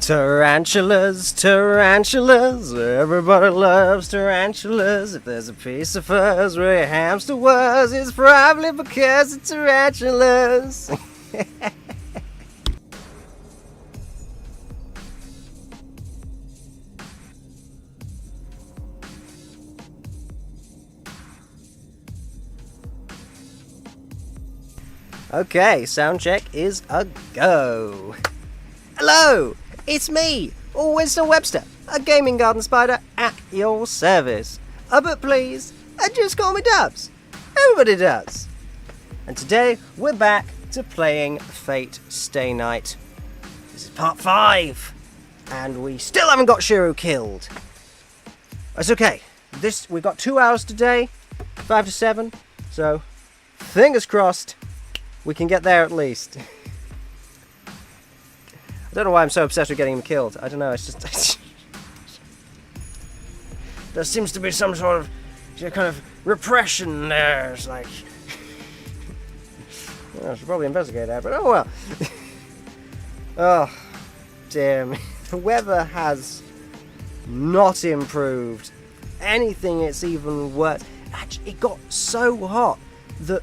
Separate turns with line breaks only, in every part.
Tarantulas, tarantulas, everybody loves tarantulas. If there's a piece of fuzz where a hamster was, it's probably because it's tarantulas. Okay, sound check is a go. Hello! It's me, Winston Webster, a gaming garden spider at your service. But please, just call me Dubs. Everybody does. And today, we're back to playing Fate Stay Night. This is part 5. And we still haven't got Shiro killed. It's okay. We've got 2 hours today, 5 to 7. So, fingers crossed, we can get there at least. I don't know why I'm so obsessed with getting him killed. I don't know, it's just... there seems to be some sort of kind of repression there. It's like... well, I should probably investigate that, but oh well. Oh, damn. The weather has not improved. Anything, it's even worse. Actually, it got so hot that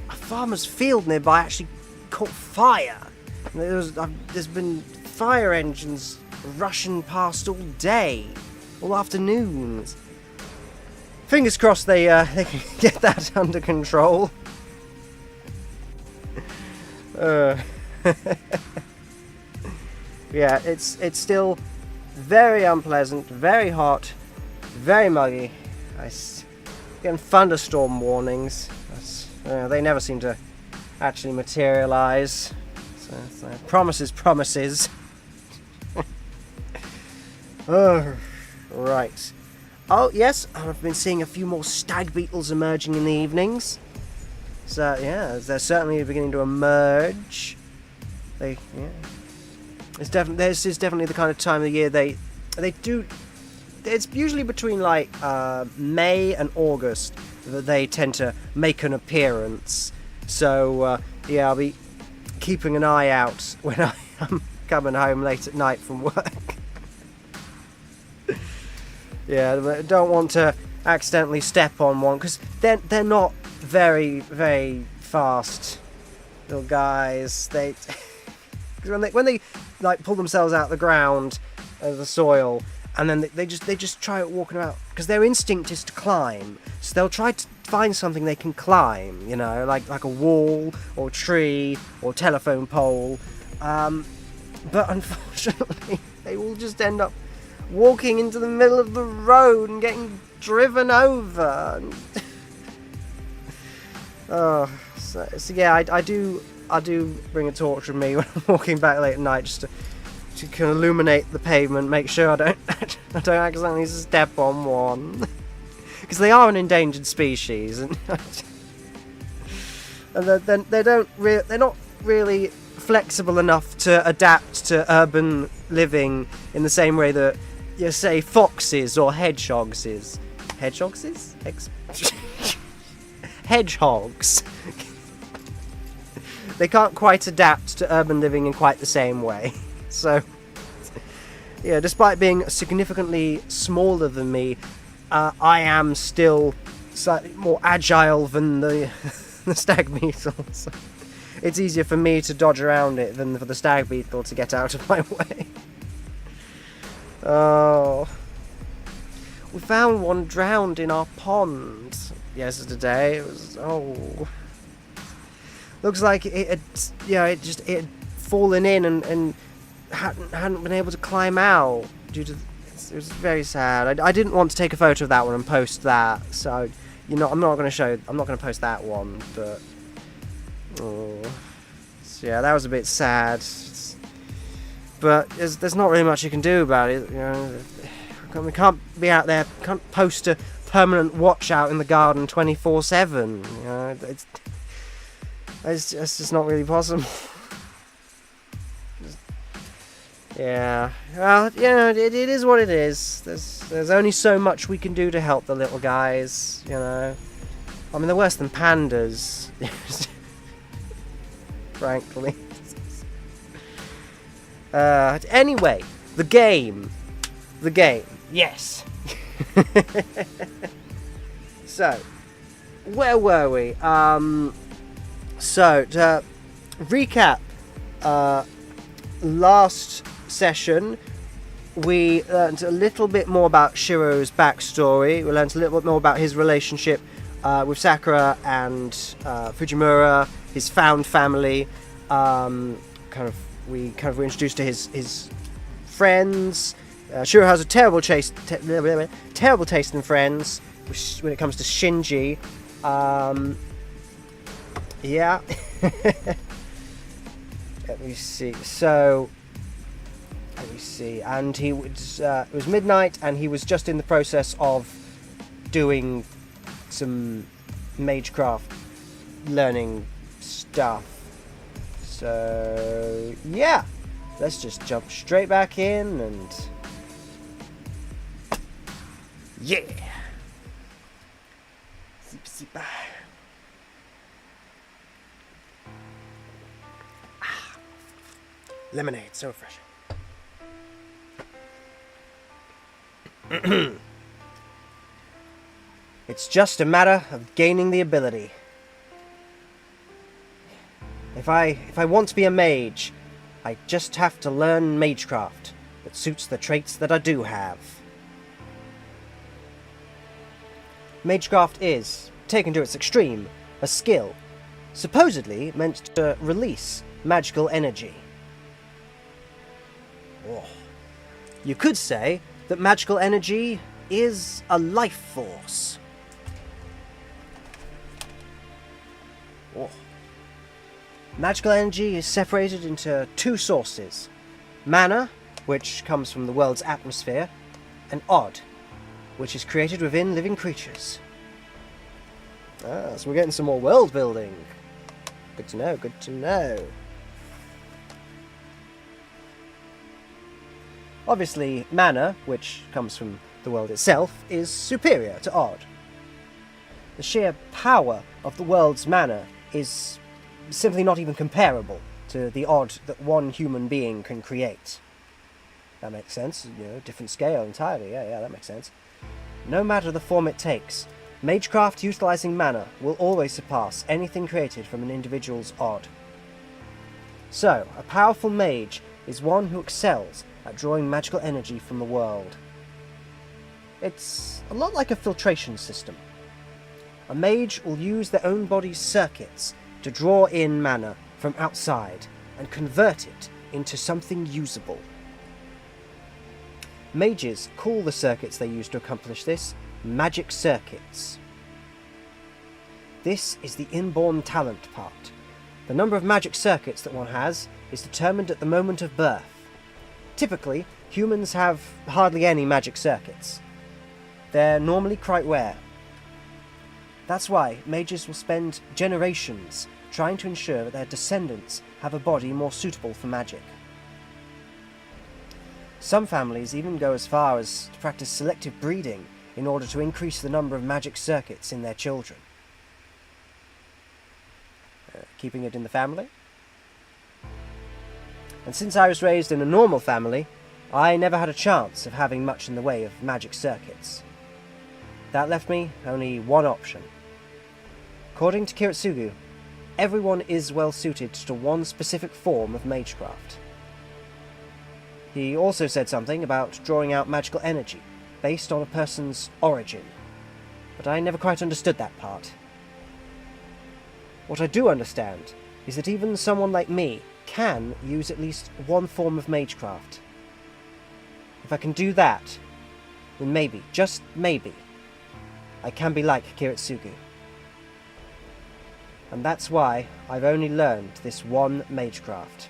a farmer's field nearby actually caught fire. There's been fire engines rushing past all day, all afternoons. Fingers crossed they can get that under control. Yeah, it's still very unpleasant, very hot, very muggy. Getting thunderstorm warnings. They never seem to actually materialise. So promises. Oh, right. Oh, yes, I've been seeing a few more stag beetles emerging in the evenings. So, yeah, they're certainly beginning to emerge. This is definitely the kind of time of the year they do. It's usually between like May and August that they tend to make an appearance. So, yeah, I'll be keeping an eye out when I'm coming home late at night from work. Yeah, I don't want to accidentally step on one because they're not very, very fast little guys. When they like pull themselves out of the ground, the soil, and then they just try walking about because their instinct is to climb. So they'll try to find something they can climb, you know, like a wall or tree or telephone pole. But unfortunately, they will just end up walking into the middle of the road and getting driven over. Oh, so yeah, I do bring a torch with me when I'm walking back late at night just to kind of illuminate the pavement, make sure I don't accidentally step on one, because they are an endangered species, and they're not really flexible enough to adapt to urban living in the same way that, you say, foxes or hedgehogs is. Hedgehogs? Hedgehogs. They can't quite adapt to urban living in quite the same way. So, yeah, despite being significantly smaller than me, I am still slightly more agile than the stag beetle. So it's easier for me to dodge around it than for the stag beetle to get out of my way. Oh. We found one drowned in our pond yesterday. It was, looks like it had fallen in and hadn't been able to climb out due to. It was very sad. I didn't want to take a photo of that one and post that, so I'm not going to post that one, but so yeah, that was a bit sad. But there's not really much you can do about it. We can't be out there, can't post a permanent watch out in the garden 24/7. It's just not really possible. Yeah, well, it is what it is. There's only so much we can do to help the little guys, I mean, they're worse than pandas, frankly. Anyway, the game, yes. So, where were we? So, to recap, last session, we learned a little bit more about Shiro's backstory. We learned a little bit more about his relationship with Sakura and Fujimura, his found family. We were introduced to his friends. Shiro has a terrible taste in friends when it comes to Shinji. Yeah. Let me see. And he was. It was midnight, and he was just in the process of doing some magecraft learning stuff. So yeah, let's just jump straight back in and yeah. Lemonade, so refreshing. It's just a matter of gaining the ability. If I want to be a mage, I just have to learn magecraft that suits the traits that I do have. Magecraft is, taken to its extreme, a skill, supposedly meant to release magical energy. Oh. You could say that magical energy is a life force. Oh. Magical energy is separated into two sources. Mana, which comes from the world's atmosphere, and Odd, which is created within living creatures. So we're getting some more world building. Good to know, good to know. Obviously, mana, which comes from the world itself, is superior to Odd. The sheer power of the world's mana is simply not even comparable to the Odd that one human being can create. That makes sense, different scale entirely, yeah, that makes sense. No matter the form it takes, magecraft utilizing mana will always surpass anything created from an individual's Odd. So, a powerful mage is one who excels at drawing magical energy from the world. It's a lot like a filtration system. A mage will use their own body's circuits to draw in mana from outside and convert it into something usable. Mages call the circuits they use to accomplish this magic circuits. This is the inborn talent part. The number of magic circuits that one has is determined at the moment of birth. Typically, humans have hardly any magic circuits. They're normally quite rare. That's why mages will spend generations trying to ensure that their descendants have a body more suitable for magic. Some families even go as far as to practice selective breeding in order to increase the number of magic circuits in their children. Keeping it in the family. And since I was raised in a normal family, I never had a chance of having much in the way of magic circuits. That left me only one option. According to Kiritsugu, everyone is well suited to one specific form of magecraft. He also said something about drawing out magical energy based on a person's origin, but I never quite understood that part. What I do understand is that even someone like me can use at least one form of magecraft. If I can do that, then maybe, just maybe, I can be like Kiritsugu. And that's why I've only learned this one magecraft.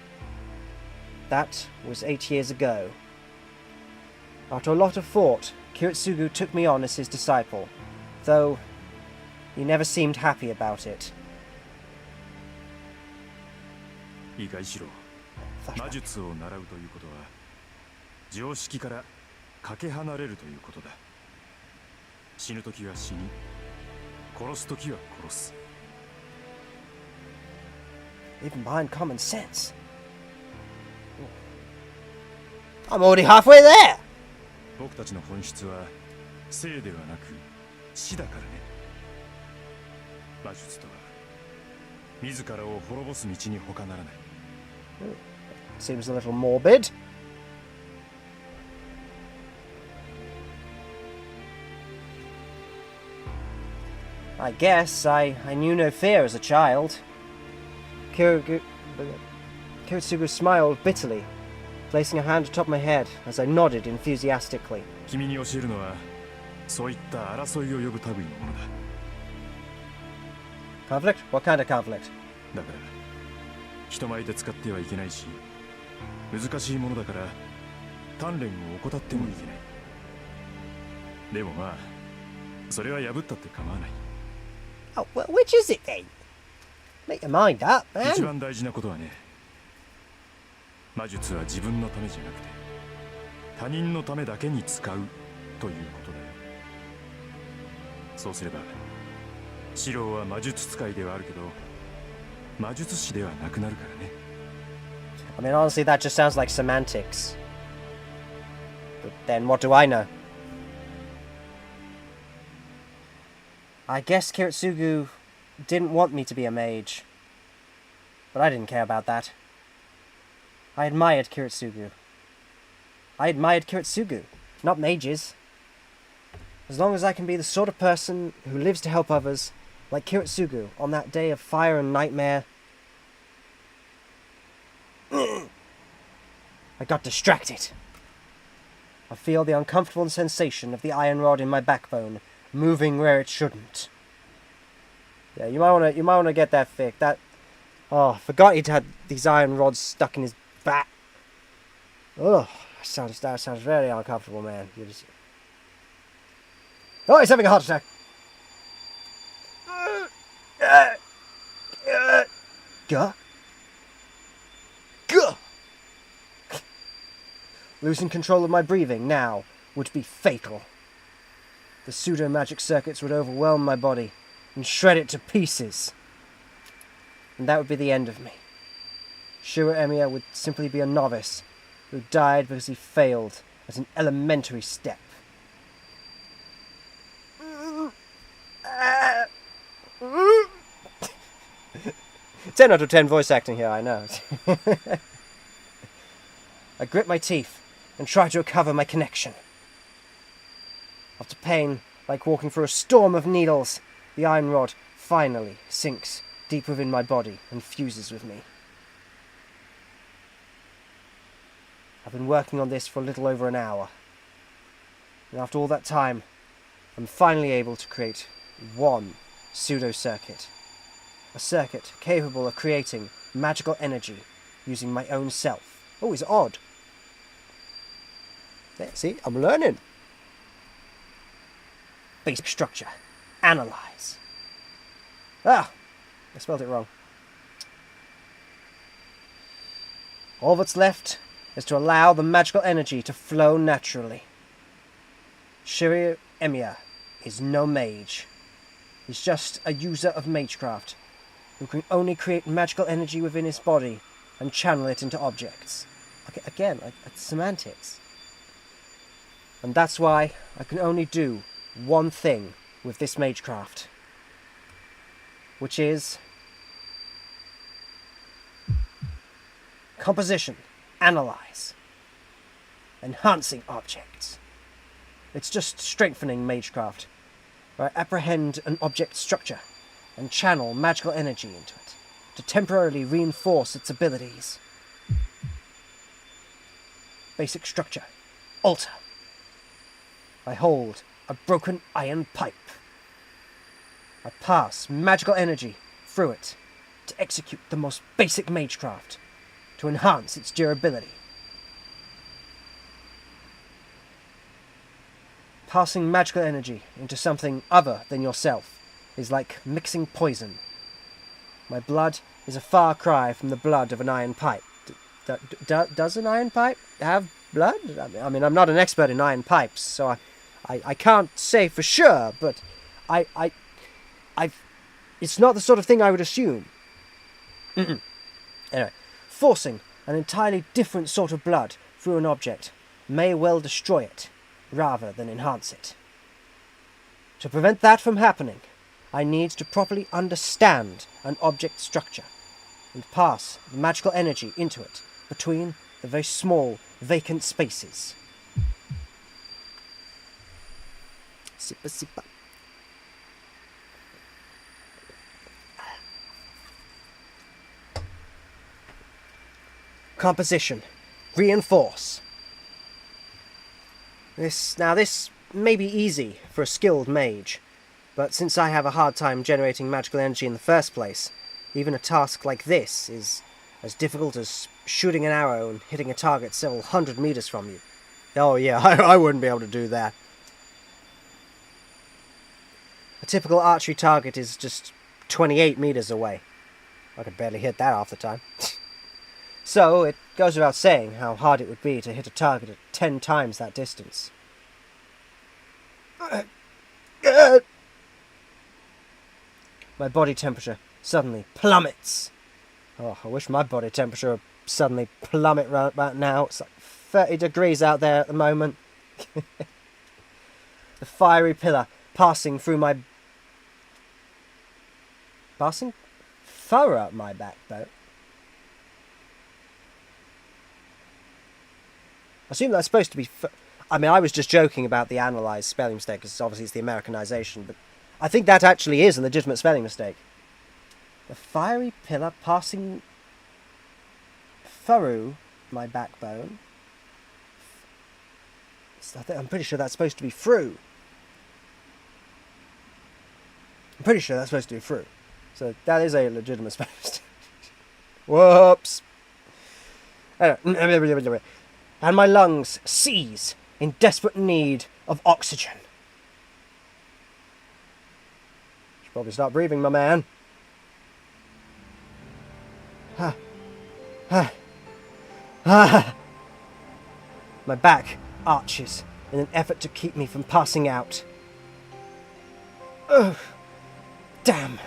That was 8 years ago. After a lot of thought, Kiritsugu took me on as his disciple, though he never seemed happy about it.
いいか石郎、魔術を習うということは常識からかけ離れるということだ。死ぬ時は死に、殺す時は殺す。
Even behind common sense. I'm already halfway there!
僕たちの本質は生ではなく死だからね。魔術とは自らを滅ぼす道に他ならない。
Seems a little morbid. I guess I knew no fear as a child. Kiritsugu smiled bitterly, placing a hand atop my head as I nodded enthusiastically.
君に教えるのはそういった争いを呼ぶ類のものだ。
Conflict? What kind of conflict?
だから人前で使ってはいけないし、難しいものだから鍛錬を怠ってもいけない。でもまあ、それは破ったって構わない。
Oh, well, which is it then? Make your mind up, man.
一番大事なことはね、魔術は自分のためじゃなくて他人のためだけに使うということだよ。そうすればシローは魔術使いではあるけど魔術師ではなくなるからね。
I mean, honestly, that just sounds like semantics. But then what do I know? I guess Kiritsugu didn't want me to be a mage. But I didn't care about that. I admired Kiritsugu. Not mages. As long as I can be the sort of person who lives to help others, like Kiritsugu on that day of fire and nightmare. I got distracted. I feel the uncomfortable sensation of the iron rod in my backbone moving where it shouldn't. Yeah, you might wanna get that fixed. I forgot he'd had these iron rods stuck in his back. Ugh, that sounds very uncomfortable, man. Oh, he's having a heart attack. Gah. Losing control of my breathing now would be fatal. The pseudo-magic circuits would overwhelm my body and shred it to pieces. And that would be the end of me. Shiro Emiya would simply be a novice who died because he failed at an elementary step. 10 out of 10 voice acting here, I know. I grit my teeth and try to recover my connection. After pain, like walking through a storm of needles, the iron rod finally sinks deep within my body and fuses with me. I've been working on this for a little over an hour. And after all that time, I'm finally able to create one pseudo-circuit. A circuit capable of creating magical energy using my own self. Oh, it's odd. There, see, I'm learning. Basic structure. Analyze. Ah, I spelled it wrong. All that's left is to allow the magical energy to flow naturally. Shiryu Emiya is no mage. He's just a user of magecraft who can only create magical energy within his body and channel it into objects. Okay, again, it's semantics. And that's why I can only do one thing with this magecraft, which is composition, analyze, enhancing objects. It's just strengthening magecraft, where I apprehend an object structure and channel magical energy into it to temporarily reinforce its abilities. Basic structure. Alter. I hold a broken iron pipe I pass magical energy through it to execute the most basic magecraft, to enhance its durability. Passing magical energy into something other than yourself is like mixing poison. My blood is a far cry from the blood of an iron pipe. Does an iron pipe have blood? I mean, I'm not an expert in iron pipes, so I can't say for sure, but it's not the sort of thing I would assume. Anyway, forcing an entirely different sort of blood through an object may well destroy it, rather than enhance it. To prevent that from happening, I need to properly understand an object structure and pass the magical energy into it between the very small, vacant spaces. Sippa, sippa. Composition. Reinforce. This may be easy for a skilled mage, but since I have a hard time generating magical energy in the first place, even a task like this is as difficult as shooting an arrow and hitting a target several hundred meters from you. Oh yeah, I wouldn't be able to do that. A typical archery target is just 28 meters away. I could barely hit that half the time. So, it goes without saying how hard it would be to hit a target at 10 times that distance. My body temperature suddenly plummets. Oh, I wish my body temperature would suddenly plummet right now. It's like 30 degrees out there at the moment. The fiery pillar passing furrow up my backbone. I assume that's supposed to be... I mean, I was just joking about the analysed spelling mistake, because obviously it's the Americanization, but I think that actually is a legitimate spelling mistake. The fiery pillar passing through my backbone. I'm pretty sure that's supposed to be through. I'm pretty sure that's supposed to be through. So that is a legitimate spelling mistake. Whoops. Anyway. And my lungs seize in desperate need of oxygen. Should probably start breathing, my man. My back arches in an effort to keep me from passing out. Ugh. Damn.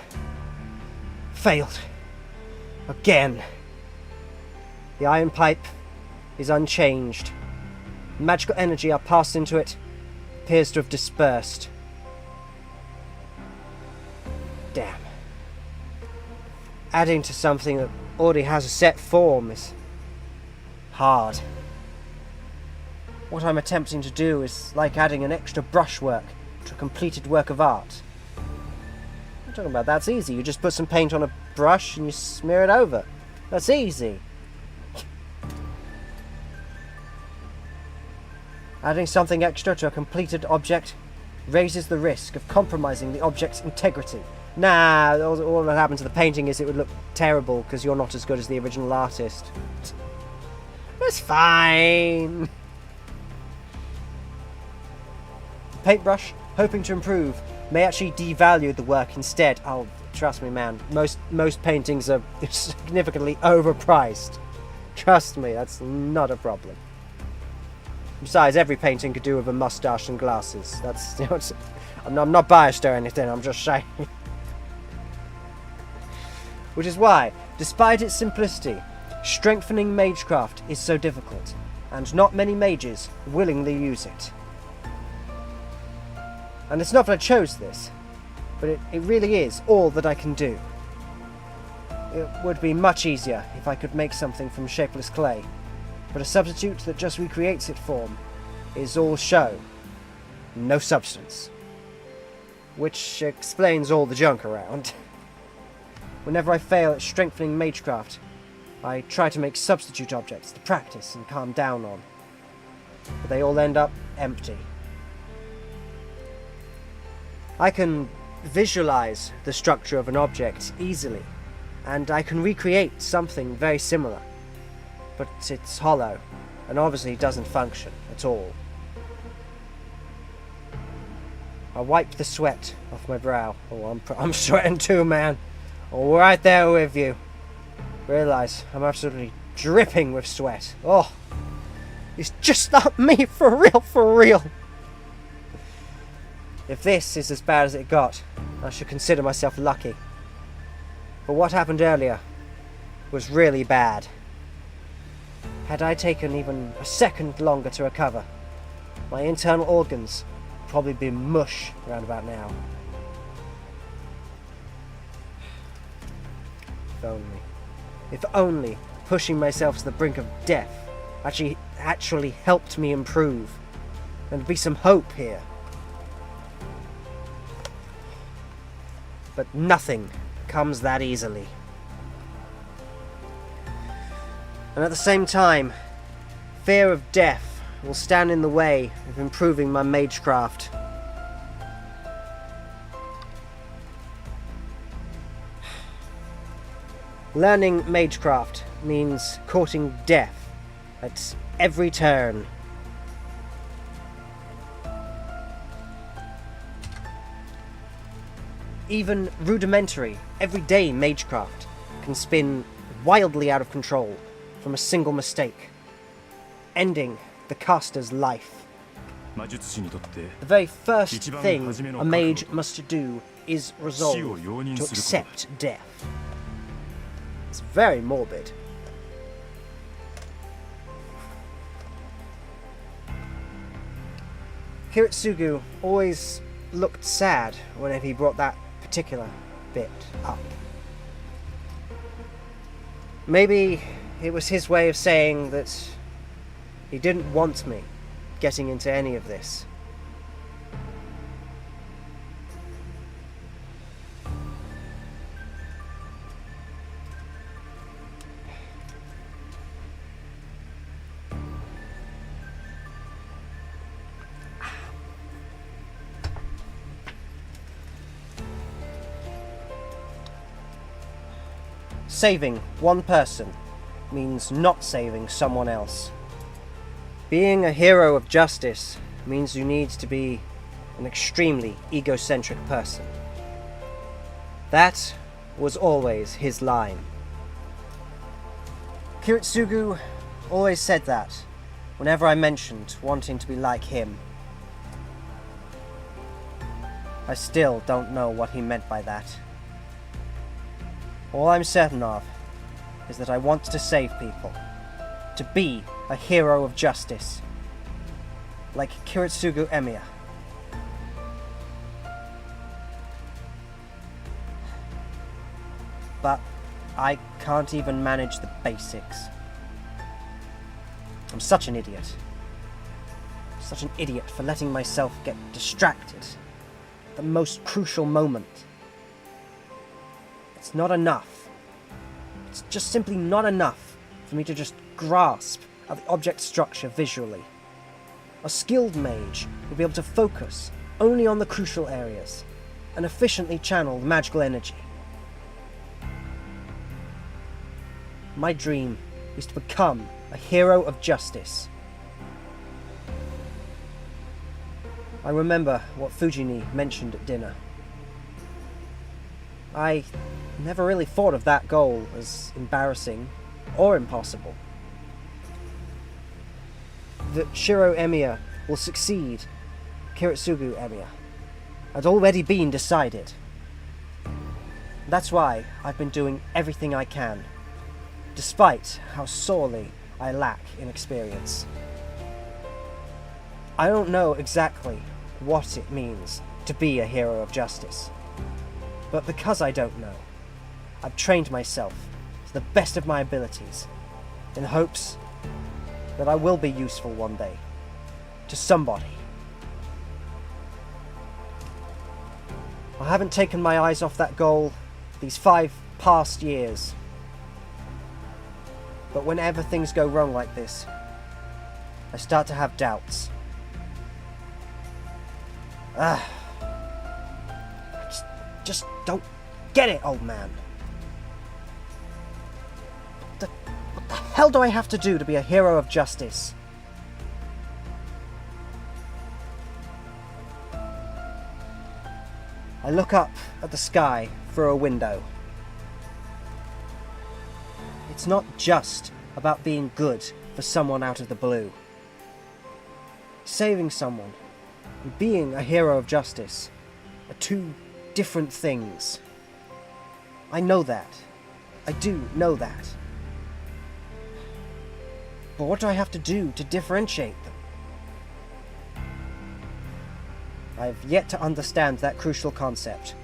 Failed. Again. The iron pipe is unchanged. Magical energy I passed into it appears to have dispersed. Damn. Adding to something that already has a set form is hard. What I'm attempting to do is like adding an extra brushwork to a completed work of art. I'm talking about that's easy. You just put some paint on a brush and you smear it over. That's easy. Adding something extra to a completed object raises the risk of compromising the object's integrity. Nah, all that happens to the painting is it would look terrible because you're not as good as the original artist. That's fine. The paintbrush, hoping to improve, may actually devalue the work instead. Oh, trust me, man. Most paintings are significantly overpriced. Trust me, that's not a problem. Besides, every painting could do with a mustache and glasses. That's, I'm not biased or anything, I'm just saying. Which is why, despite its simplicity, strengthening magecraft is so difficult, and not many mages willingly use it. And it's not that I chose this, but it really is all that I can do. It would be much easier if I could make something from shapeless clay, but a substitute that just recreates its form is all show, no substance. Which explains all the junk around. Whenever I fail at strengthening magecraft, I try to make substitute objects to practice and calm down on, but they all end up empty. I can visualize the structure of an object easily, and I can recreate something very similar, but it's hollow, and obviously doesn't function at all. I wipe the sweat off my brow. Oh, I'm sweating too, man. Oh, right there with you. Realize I'm absolutely dripping with sweat. Oh, it's just not me, for real, for real. If this is as bad as it got, I should consider myself lucky. But what happened earlier was really bad. Had I taken even a second longer to recover, my internal organs would probably be mush around about now. If only pushing myself to the brink of death actually helped me improve. There'd be some hope here. But nothing comes that easily. And at the same time, fear of death will stand in the way of improving my magecraft. Learning magecraft means courting death at every turn. Even rudimentary, everyday magecraft can spin wildly out of control from a single mistake, ending the caster's life. The very first thing a mage must do is resolve to accept death. It's very morbid. Kiritsugu always looked sad whenever he brought that particular bit up. Maybe it was his way of saying that he didn't want me getting into any of this. Saving one person means not saving someone else. Being a hero of justice means you need to be an extremely egocentric person. That was always his line. Kiritsugu always said that whenever I mentioned wanting to be like him. I still don't know what he meant by that. All I'm certain of is that I want to save people, to be a hero of justice, like Kiritsugu Emiya. But I can't even manage the basics. I'm such an idiot. Such an idiot for letting myself get distracted at the most crucial moment. It's not enough. It's just simply not enough for me to just grasp at the object structure visually. A skilled mage will be able to focus only on the crucial areas and efficiently channel the magical energy. My dream is to become a hero of justice. I remember what Fujini mentioned at dinner. I never really thought of that goal as embarrassing or impossible. That Shiro Emiya will succeed Kiritsugu Emiya had already been decided. That's why I've been doing everything I can, despite how sorely I lack in experience. I don't know exactly what it means to be a hero of justice, but because I don't know, I've trained myself to the best of my abilities in hopes that I will be useful one day to somebody. I haven't taken my eyes off that goal these 5 past years, but whenever things go wrong like this, I start to have doubts. I just don't get it, old man. What the hell do I have to do to be a hero of justice? I look up at the sky through a window. It's not just about being good for someone out of the blue. Saving someone and being a hero of justice are two different things. I know that. I do know that. But what do I have to do to differentiate them? I've yet to understand that crucial concept.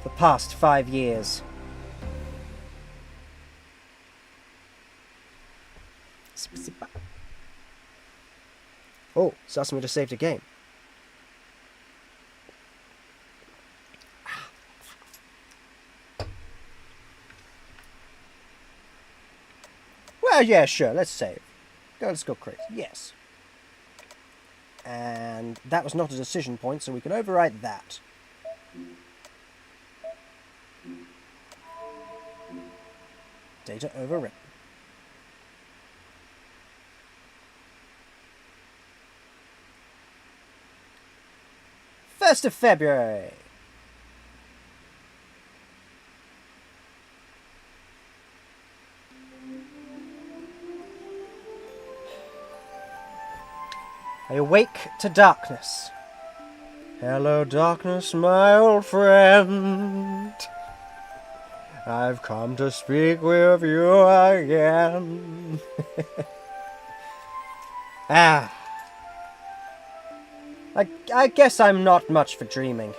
The past 5 years. Oh, it's asking me to save the game. Well, yeah, sure, let's save. Let's go crazy. Yes. And that was not a decision point, so we can overwrite that. Data overwritten. 1st of February. I awake to darkness. Hello, darkness, my old friend. I've come to speak with you again. I guess I'm not much for dreaming.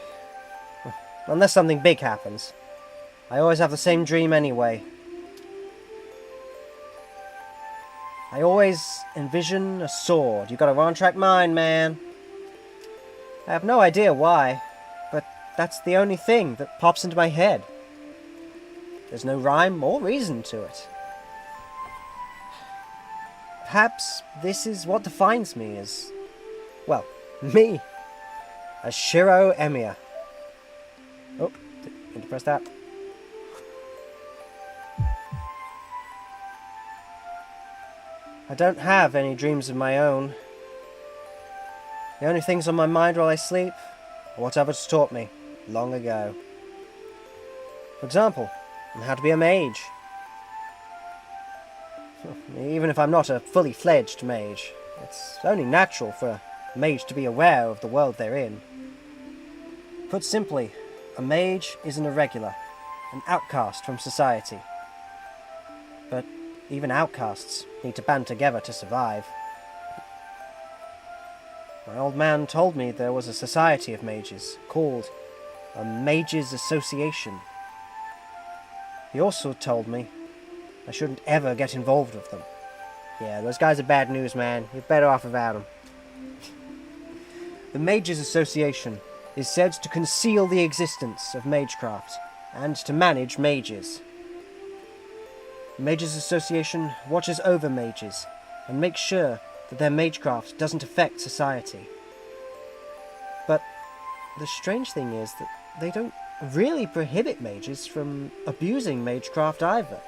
Unless something big happens. I always have the same dream anyway. I always envision a sword. You got a one-track mind, man. I have no idea why, but that's the only thing that pops into my head. There's no rhyme or reason to it. Perhaps this is what defines me as, well, me. As Shiro Emiya. Oh, need to press that. I don't have any dreams of my own. The only things on my mind while I sleep are what others taught me long ago. For example, on how to be a mage. Even if I'm not a fully fledged mage, it's only natural for a mage to be aware of the world they're in. Put simply, a mage is an irregular, an outcast from society. But even outcasts need to band together to survive. My old man told me there was a society of mages called a Mages Association. He also told me I shouldn't ever get involved with them. Yeah, those guys are bad news, man. You're better off without them. The Mages Association is said to conceal the existence of magecraft and to manage mages. The Mages Association watches over mages and makes sure that their magecraft doesn't affect society. But the strange thing is that they don't really prohibit mages from abusing magecraft either.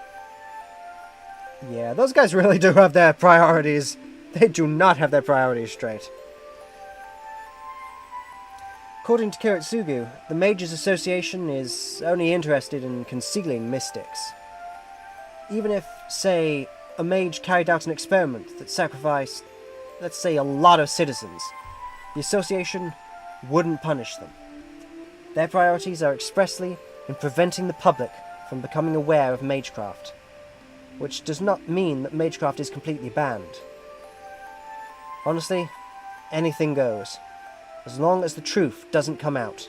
Yeah, those guys really do have their priorities. They do not have their priorities straight. According to Kiritsugu, the Mages Association is only interested in concealing mystics. Even if, say, a mage carried out an experiment that sacrificed, let's say, a lot of citizens, the association wouldn't punish them. Their priorities are expressly in preventing the public from becoming aware of magecraft, which does not mean that magecraft is completely banned. Honestly, anything goes, as long as the truth doesn't come out.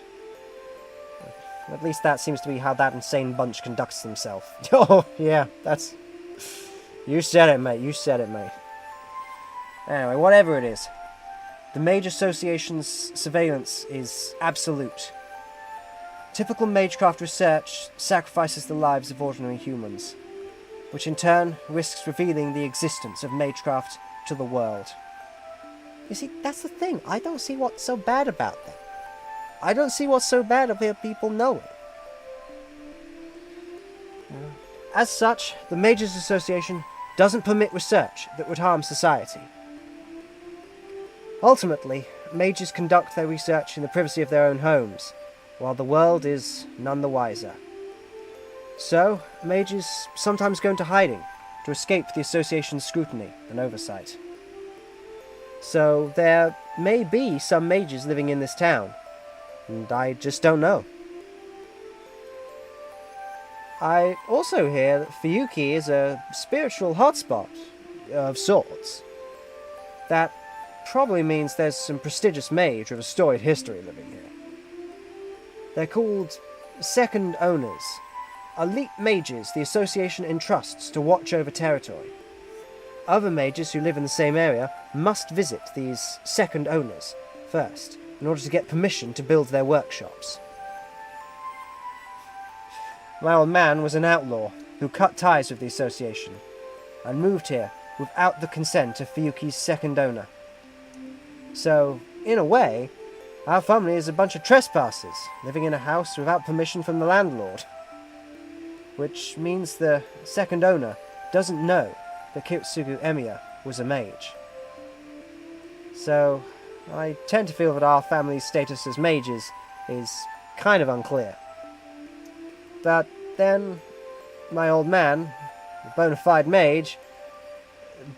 At least that seems to be how that insane bunch conducts themselves. Oh, yeah, that's... You said it, mate. You said it, mate. Anyway, whatever it is, the Mage Association's surveillance is absolute. Typical magecraft research sacrifices the lives of ordinary humans, which in turn risks revealing the existence of magecraft to the world. You see, that's the thing. I don't see what's so bad about that. I don't see what's so bad about people know it. As such, the Mages Association doesn't permit research that would harm society. Ultimately, mages conduct their research in the privacy of their own homes, while the world is none the wiser. So, mages sometimes go into hiding to escape the association's scrutiny and oversight. So, there may be some mages living in this town, and I just don't know. I also hear that Fuyuki is a spiritual hotspot of sorts. That probably means there's some prestigious mage with a storied history living here. They're called second owners, elite mages the association entrusts to watch over territory. Other mages who live in the same area must visit these second owners first in order to get permission to build their workshops. My old man was an outlaw who cut ties with the association and moved here without the consent of Fuyuki's second owner. So, in a way, our family is a bunch of trespassers living in a house without permission from the landlord. Which means the second owner doesn't know that Kitsugu Emiya was a mage. So, I tend to feel that our family's status as mages is kind of unclear. But then, my old man, the bona fide mage,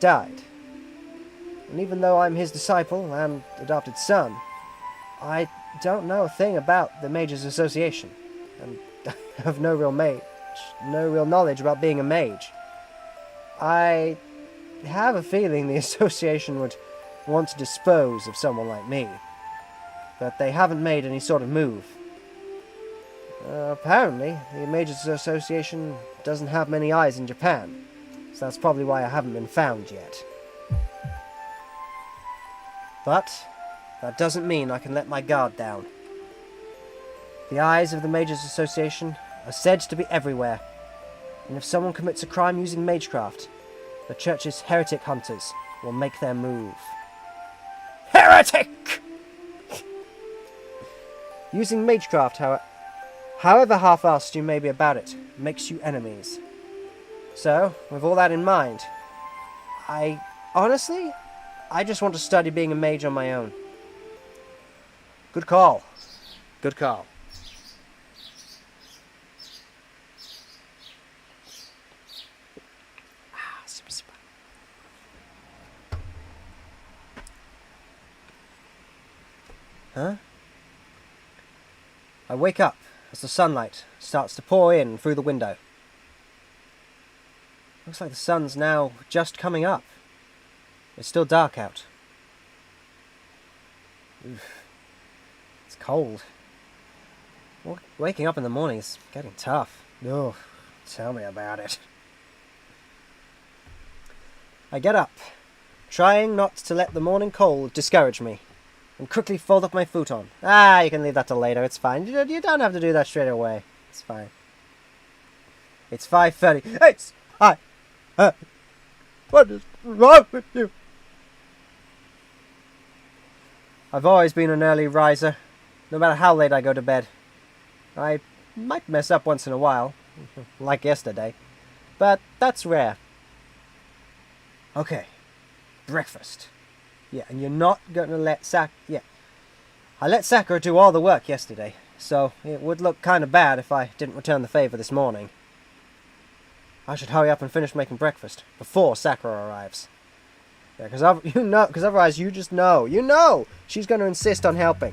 died. And even though I'm his disciple and adopted son, I don't know a thing about the Mages Association, and I have no real knowledge about being a mage. I have a feeling the association would want to dispose of someone like me, but they haven't made any sort of move. Apparently, the Mages Association doesn't have many eyes in Japan, so that's probably why I haven't been found yet. But that doesn't mean I can let my guard down. The eyes of the Mages Association are said to be everywhere, and if someone commits a crime using magecraft, the church's heretic hunters will make their move. Heretic! Using magecraft, however half-assed you may be about it, makes you enemies. So, with all that in mind, I just want to study being a mage on my own. Good call. Good call. Huh? I wake up as the sunlight starts to pour in through the window. Looks like the sun's now just coming up. It's still dark out. Oof. It's cold. Waking up in the morning is getting tough. Oh, tell me about it. I get up, trying not to let the morning cold discourage me, and quickly fold up my futon. You can leave that till later, it's fine. You don't have to do that straight away. It's fine. It's 5:30. What is wrong with you? I've always been an early riser, no matter how late I go to bed. I might mess up once in a while, like yesterday, but that's rare. Okay, breakfast. Yeah, and you're not going to let I let Sakura do all the work yesterday, so it would look kind of bad if I didn't return the favor this morning. I should hurry up and finish making breakfast before Sakura arrives. Yeah, because otherwise you just know, she's going to insist on helping.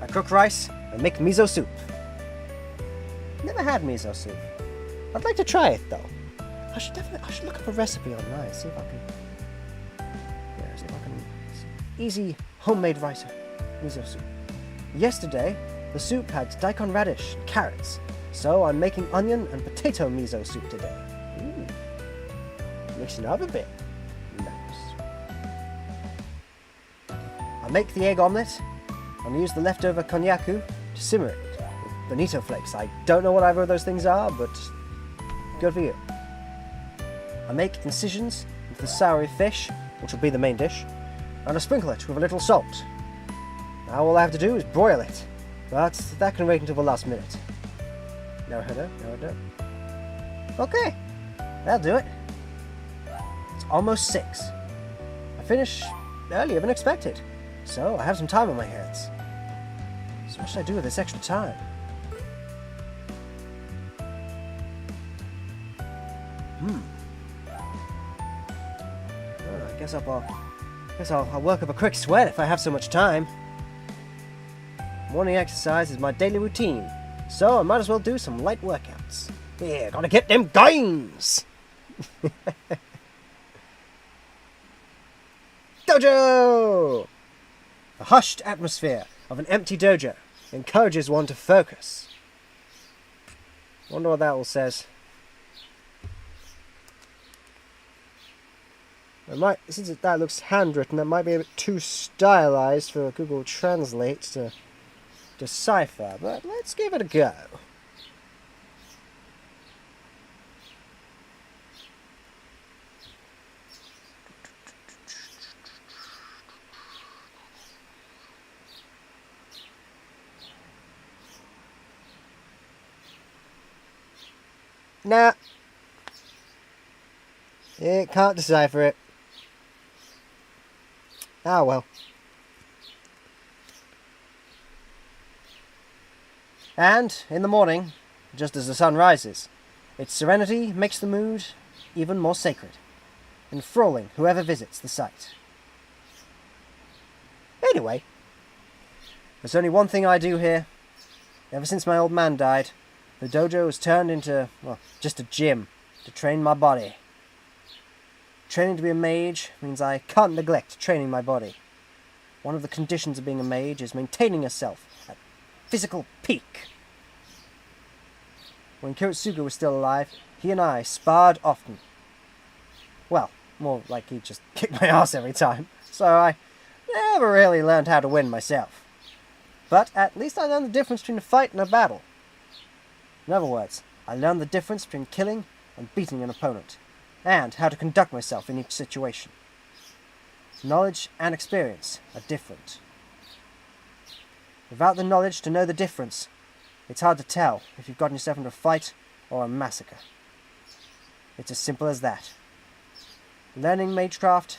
I cook rice and make miso soup. Never had miso soup. I'd like to try it though. I should look up a recipe online, see if I can. Easy homemade rice miso soup. Yesterday, the soup had daikon radish and carrots, so I'm making onion and potato miso soup today. Mixing up a bit. Nice. I make the egg omelette and use the leftover konnyaku to simmer it with bonito flakes. I don't know what either of those things are, but good for you. I make incisions with the soury fish, which will be the main dish, and I sprinkle it with a little salt. Now all I have to do is broil it, but that can wait until the last minute. Naruto, Naruto. Okay, that'll do it. It's almost 6. I finish earlier than expected, so I have some time on my hands. So what should I do with this extra time? I guess I'll work up a quick sweat if I have so much time. Morning exercise is my daily routine, so I might as well do some light workouts. Yeah, gotta get them gains! Dojo! The hushed atmosphere of an empty dojo encourages one to focus. Wonder what that all says. Since that looks handwritten, that might be a bit too stylized for Google Translate to decipher, but let's give it a go. Nah. It can't decipher it. Ah, well. And, in the morning, just as the sun rises, its serenity makes the mood even more sacred, enthralling whoever visits the site. Anyway, there's only one thing I do here. Ever since my old man died, the dojo has turned into, well, just a gym to train my body. Training to be a mage means I can't neglect training my body. One of the conditions of being a mage is maintaining yourself at physical peak. When Kiritsugu was still alive, he and I sparred often. Well, more like he just kicked my ass every time, so I never really learned how to win myself. But at least I learned the difference between a fight and a battle. In other words, I learned the difference between killing and beating an opponent, and how to conduct myself in each situation. Knowledge and experience are different. Without the knowledge to know the difference, it's hard to tell if you've gotten yourself into a fight or a massacre. It's as simple as that. Learning magecraft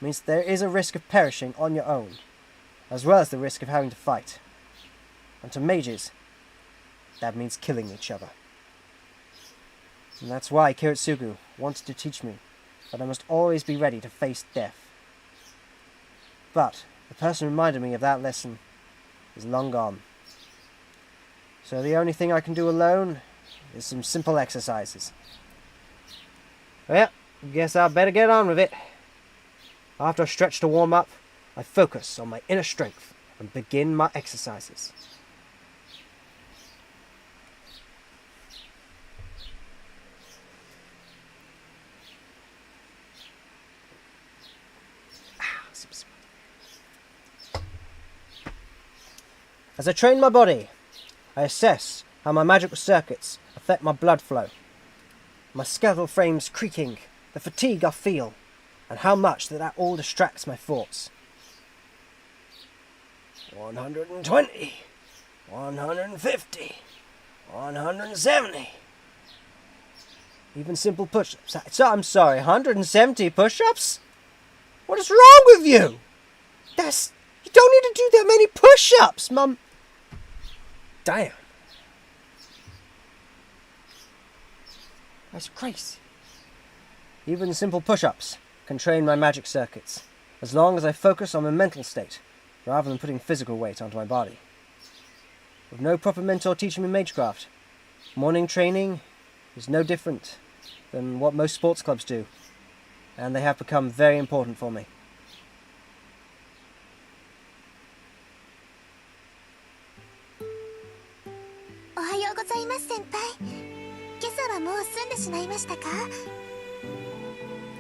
means there is a risk of perishing on your own, as well as the risk of having to fight. And to mages, that means killing each other. And that's why Kiritsugu wanted to teach me that I must always be ready to face death. But the person who reminded me of that lesson is long gone. So the only thing I can do alone is some simple exercises. Well, guess I better get on with it. After a stretch to warm up, I focus on my inner strength and begin my exercises. As I train my body, I assess how my magical circuits affect my blood flow, my skeletal frame's creaking, the fatigue I feel, and how much that all distracts my thoughts. 120, 150, 170. Even simple push-ups. I'm sorry, 170 push-ups? What is wrong with you? You don't need to do that many push-ups, Mum. Damn. That's crazy. Even simple push-ups can train my magic circuits, as long as I focus on my mental state, rather than putting physical weight onto my body. With no proper mentor teaching me magecraft, morning training is no different than what most sports clubs do, and they have become very important for me.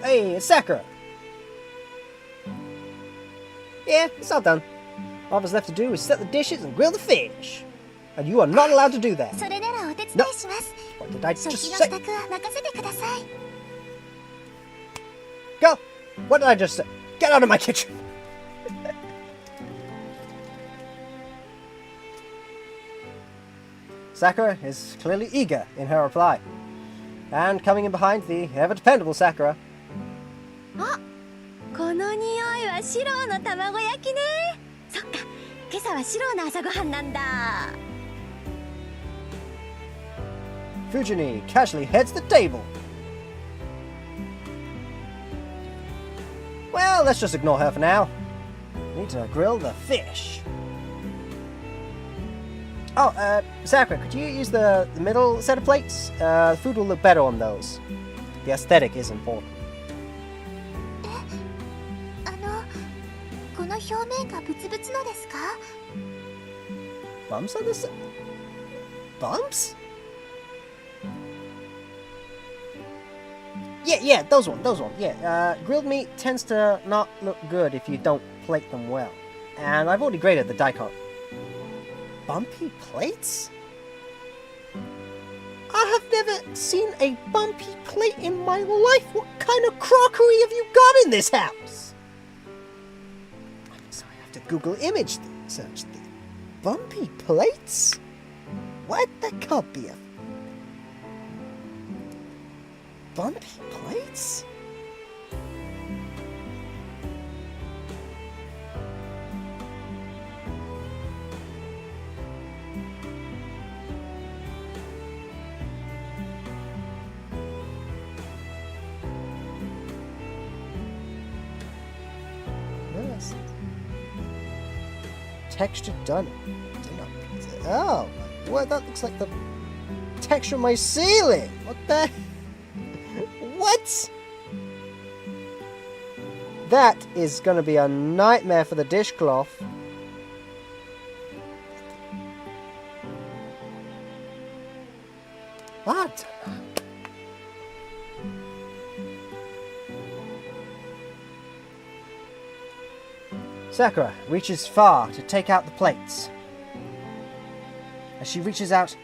Hey, it's Sakura! Yeah, it's all done. All that's left to do is set the dishes and grill the fish. And you are not allowed to do that. No. What did I just say? Go! What did I just say? Get out of my kitchen! Sakura is clearly eager in her reply. And coming in behind the ever-dependable Sakura.
あ、この匂いはシローの卵焼きね。そっか、今朝はシローの朝ごはんなんだ。
Fujini casually heads the table. Well, let's just ignore her for now. Need to grill the fish. Oh, Sakura, could you use the middle set of plates? Food will look better on those. The aesthetic is important.
この表面がブツブツのですか？
Bumps on this? Bumps? Yeah, those one. Yeah, grilled meat tends to not look good if you don't plate them well. And I've already graded the daikon. Bumpy plates? I have never seen a bumpy plate in my life. What kind of crockery have you got in this house? I'm sorry, I have to Google image search the bumpy plates? What? That can't be a bumpy plates? Yes. Texture done. Oh, what? That looks like the texture of my ceiling. What the? What? That is going to be a nightmare for the dishcloth. What? Sakura reaches far to take out the plates. As she reaches out,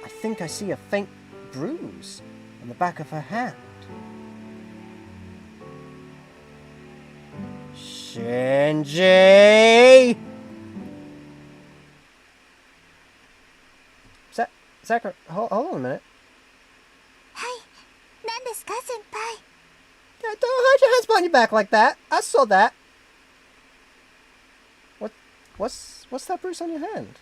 I think I see a faint bruise on the back of her hand. Shinji! Sakura, hold on a minute.
はい、何ですか、先輩。
Don't hide your hands behind your back like that. I saw that. What's that bruise on your hand?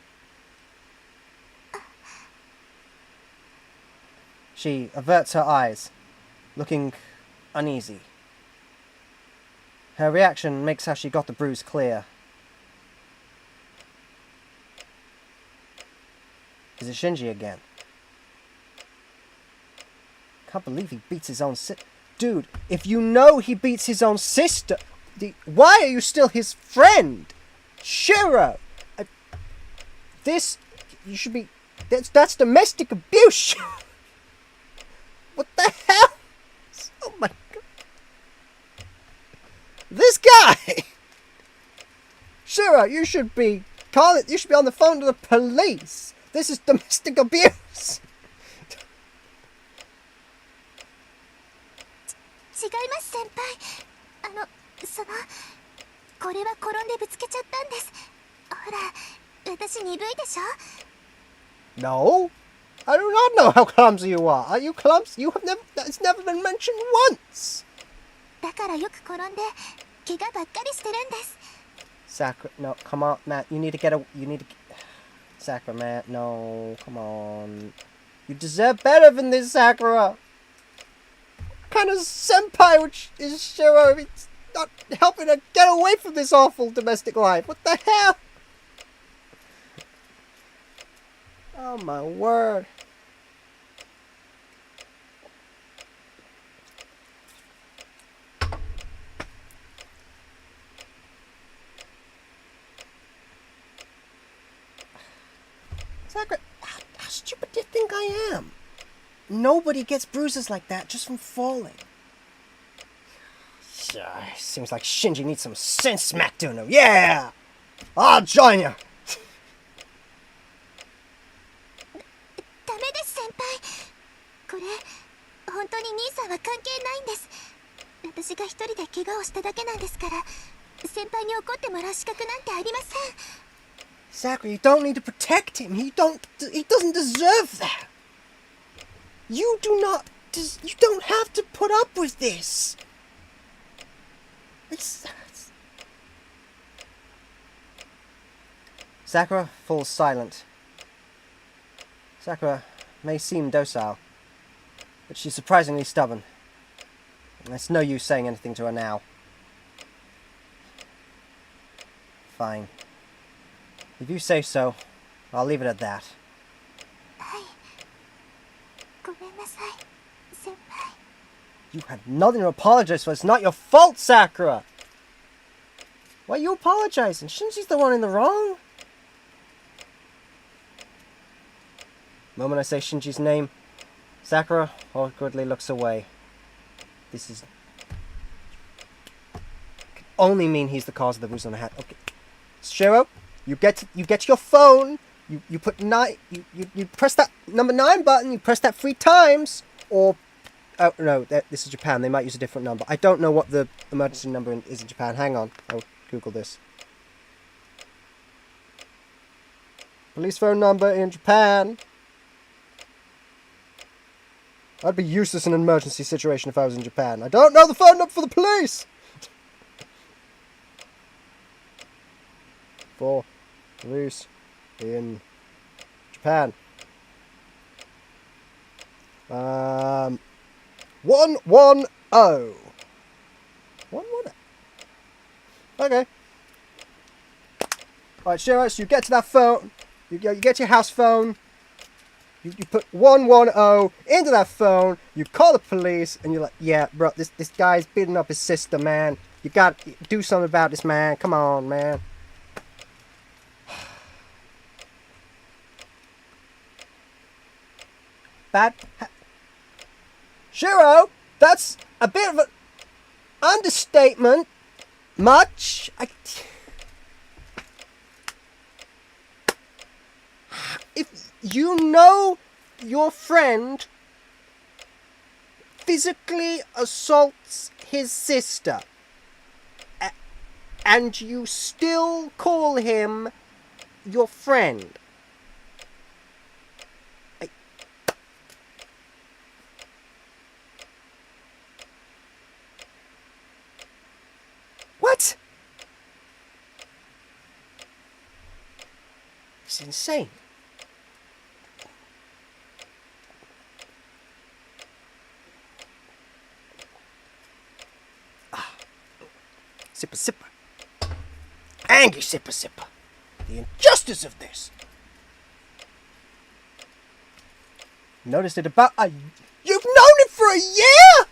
She averts her eyes, looking uneasy. Her reaction makes how she got the bruise clear. Is it Shinji again? Can't believe he beats his own sister. Dude, if you know he beats his own sister, why are you still his friend? Shiro! You should be... That's domestic abuse! What the hell? Oh my god. This guy! Shiro, you should be on the phone to the police! This is domestic abuse!
違います先輩。これは転んでぶつけちゃったんです。ほら、私鈍いでしょ？
No, I do not know how clumsy you are. Are you clumsy? It's never been mentioned once.
だからよく転んで怪我ばっかりしてるんです。
Sakura, no, come on, Matt. Sakura, Matt, no, come on. You deserve better than this, Sakura. What kind of senpai which is Shiro? It's not helping her get away from this awful domestic life. What the hell? Oh my word. Sakura, how stupid do you think I am? Nobody gets bruises like that just from falling. Seems like Shinji needs some sense smacked to him. Yeah! I'll join you!
ダメです先輩。これ本当に兄さんは関係ないんです。私が一人で怪我をしただけなんですから、先輩に怒ってもらう資格なんてありません。
Sakura, you don't need to protect him. He doesn't deserve that. You don't have to put up with this. Sakura falls silent. Sakura may seem docile, but she's surprisingly stubborn. And it's no use saying anything to her now. Fine. If you say so, I'll leave it at that. You had nothing to apologize for. It's not your fault, Sakura! Why are you apologizing? Shinji's the one in the wrong. The moment I say Shinji's name, Sakura awkwardly looks away. This is... can only mean he's the cause of the bruise on the hat. Okay. Shiro, you get your phone. You put 9. You press that number 9 button. You press that 3 times. Or oh no, this is Japan. They might use a different number. I don't know what the emergency number is in Japan. Hang on, I'll Google this. Police phone number in Japan. I'd be useless in an emergency situation if I was in Japan. I don't know the phone number for the police. For police in Japan. 110. 110. Okay. Alright, Shiro, so you get to that phone. You get your house phone. You put 110 into that phone. You call the police, and you're like, yeah, bro, this guy's beating up his sister, man. You got to do something about this, man. Come on, man. Shiro, that's a bit of an understatement. Much. If you know your friend physically assaults his sister, and you still call him your friend, what? It's insane. Sipper, sipper. Angry sipper, sipper. The injustice of this. Noticed it about a... You've known him for a year?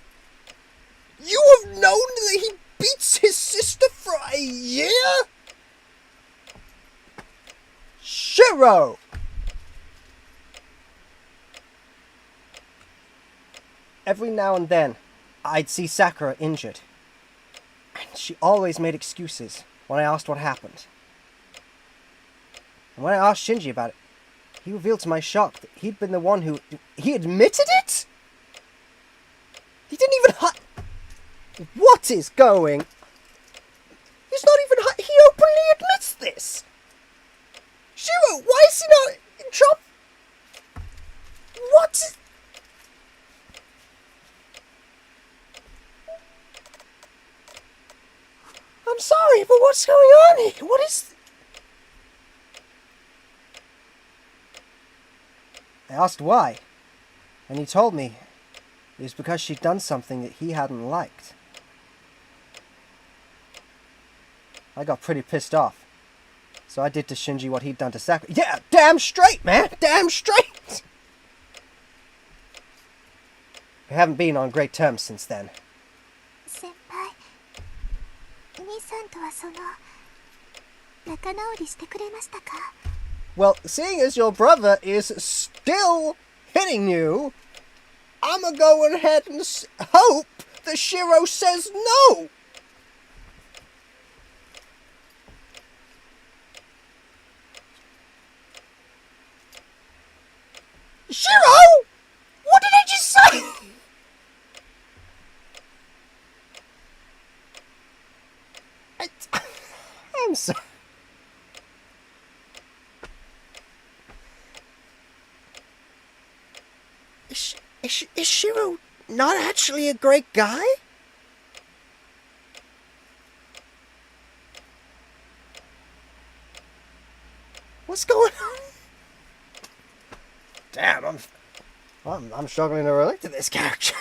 You have known that he beats his sister for a year? Shiro! Every now and then, I'd see Sakura injured. And she always made excuses when I asked what happened. And when I asked Shinji about it, he revealed to my shock that he'd been the one who... He admitted it?! He didn't even What is going... He's not even He openly admits this! Shiro, why is he not in trouble? What? I'm sorry, but what's going on here? What is... I asked why, and he told me it was because she'd done something that he hadn't liked. I got pretty pissed off, so I did to Shinji what he'd done to Sakura. Yeah, damn straight, man! Damn straight! We haven't been on great terms since then. Well, seeing as your brother is still hitting you, I'm gonna go ahead and hope that Shiro says no! Shiro! What did I just say? I'm sorry. Is Shiro not actually a great guy? What's going on? Damn, I'm struggling to relate to this character.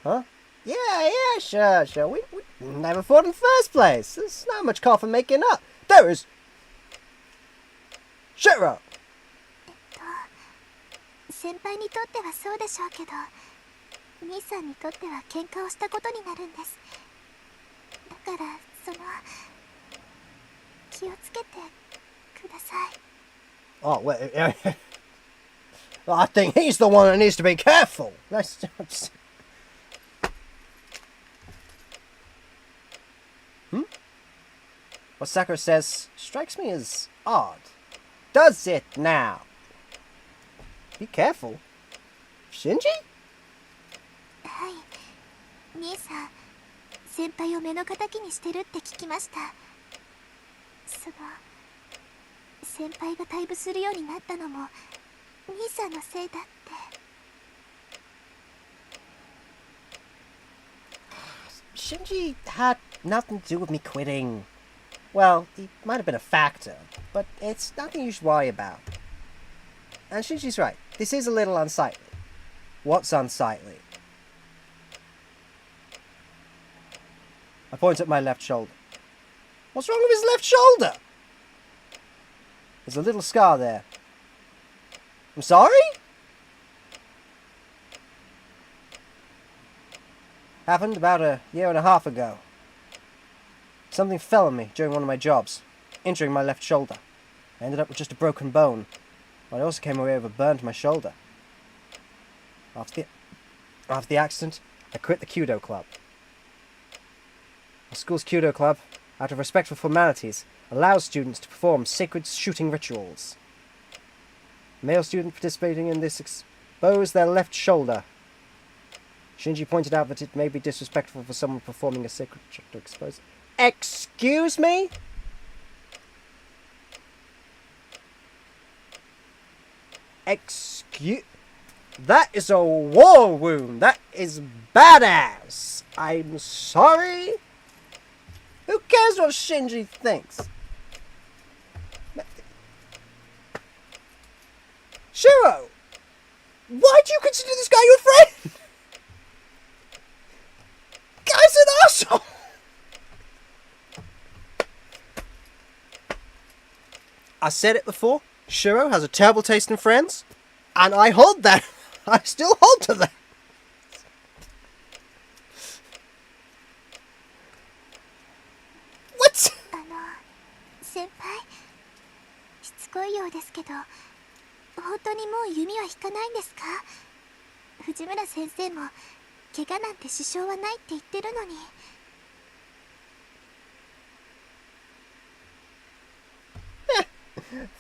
Huh? Yeah, sure. We never fought in the first place. There's not much call for making up. There is. Shiro!
先輩にとってはそうでしょうけど、兄さんにとっては喧嘩をしたことになるんです。だから気をつけてください。
Oh, wait. I think he's the one that needs to be careful. That's just... What Sakura says strikes me as odd. Does it now? Be careful. Shinji?
はい。兄さん、先輩を目の敵にしてるって聞きました。先輩が退部するようになったのも兄さんのせいだって。
Shinji had nothing to do with me quitting. Well, he might have been a factor, but it's nothing you should worry about. And Shinji's right. This is a little unsightly. What's unsightly? I point at my left shoulder. What's wrong with his left shoulder? There's a little scar there. I'm sorry? Happened about a year and a half ago. Something fell on me during one of my jobs, injuring my left shoulder. I ended up with just a broken bone. But I also came away with a burn to my shoulder. After the accident, I quit the Kudo club. Our school's Kudo club, out of respect for formalities, allows students to perform sacred shooting rituals. A male student participating in this exposed their left shoulder. Shinji pointed out that it may be disrespectful for someone performing a sacred ritual to expose it. Excuse me? That is a war wound. That is badass. I'm sorry. Who cares what Shinji thinks? Shiro! Why do you consider this guy your friend? Guy's an asshole! I said it before. Shiro has a terrible taste in friends. And I hold that. I still hold to that. What?
先輩、しつこいようですけど、本当にもう弓は引かないんですか？藤村先生も怪我なんて支障はないって言ってるのに。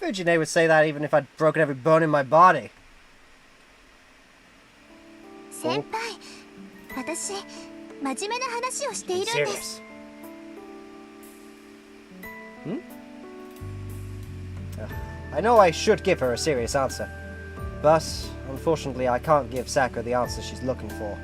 Fujine would say that even if I'd broken every bone in my body.
先輩、私、真面目な話をしているんです。
I know I should give her a serious answer, but unfortunately I can't give Sakura the answer she's looking for.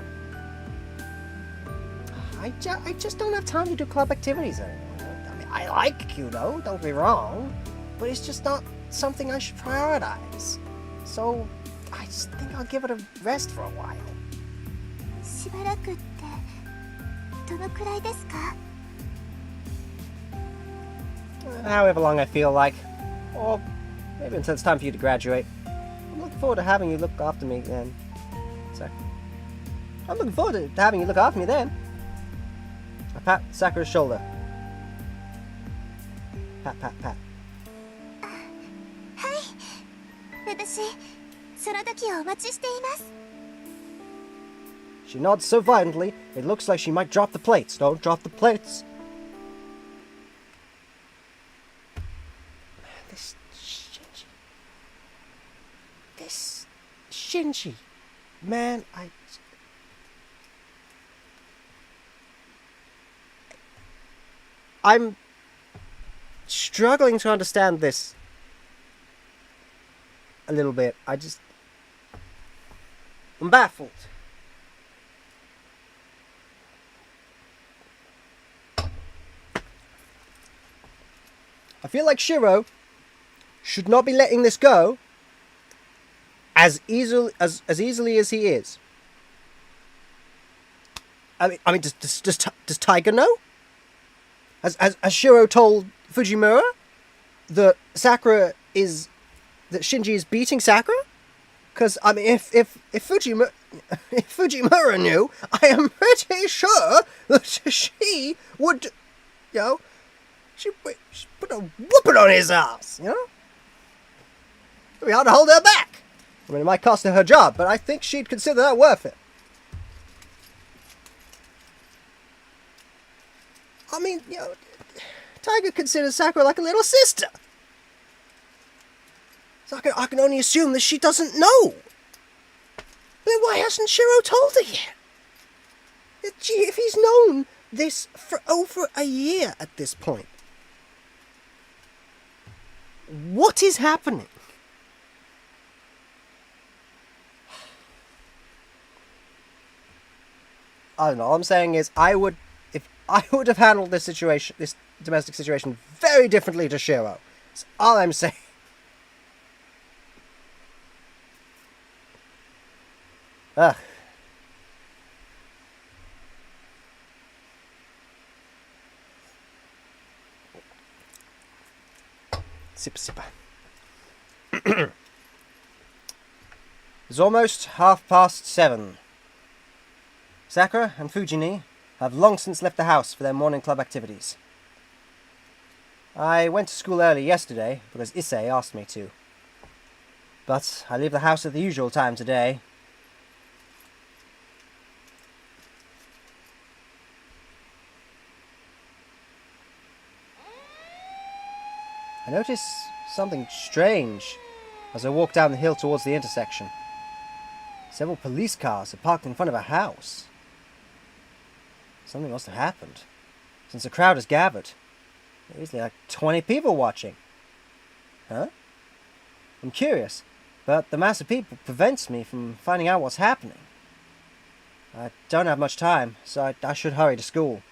I just don't have time to do club activities anymore. I mean, I like Kudo, don't be wrong, but it's just not something I should prioritize. So I just think I'll give it a rest for a while.
しばらくってどのくらいですか？
However long I feel like, or maybe until it's time for you to graduate. I'm looking forward to having you look after me then. Sorry. I'm looking forward to having you look after me then. I pat Sakura's shoulder. Pat, pat, pat.
はい、私、その時をお待ちしています。
She nods so violently, it looks like she might drop the plates. Don't drop the plates. This Shinji. Man, I'm struggling to understand this. a little bit. I'm baffled. I feel like Shiro should not be letting this go as easily as he is. I mean, does Tiger know? Has Shiro told Fujimura that Shinji is beating Sakura? Because I mean, if Fujimura knew, I am pretty sure that she would, she put a whooping on his ass. It'd be hard to hold her back. I mean, it might cost her her job, but I think she'd consider that worth it. I mean, Tiger considers Sakura like a little sister. So I can only assume that she doesn't know. Then why hasn't Shiro told her yet? If he's known this for over a year at this point. What is happening? I don't know. All I'm saying is I would have handled this domestic situation very differently to Shiro. That's all I'm saying. Ugh. Sipper. It's almost 7:30. Sakura and Fujini have long since left the house for their morning club activities. I went to school early yesterday because Issei asked me to. But I leave the house at the usual time today. I notice something strange as I walk down the hill towards the intersection. Several police cars are parked in front of a house. Something must have happened, since the crowd has gathered. There are usually like 20 people watching. Huh? I'm curious, but the mass of people prevents me from finding out what's happening. I don't have much time, so I should hurry to school.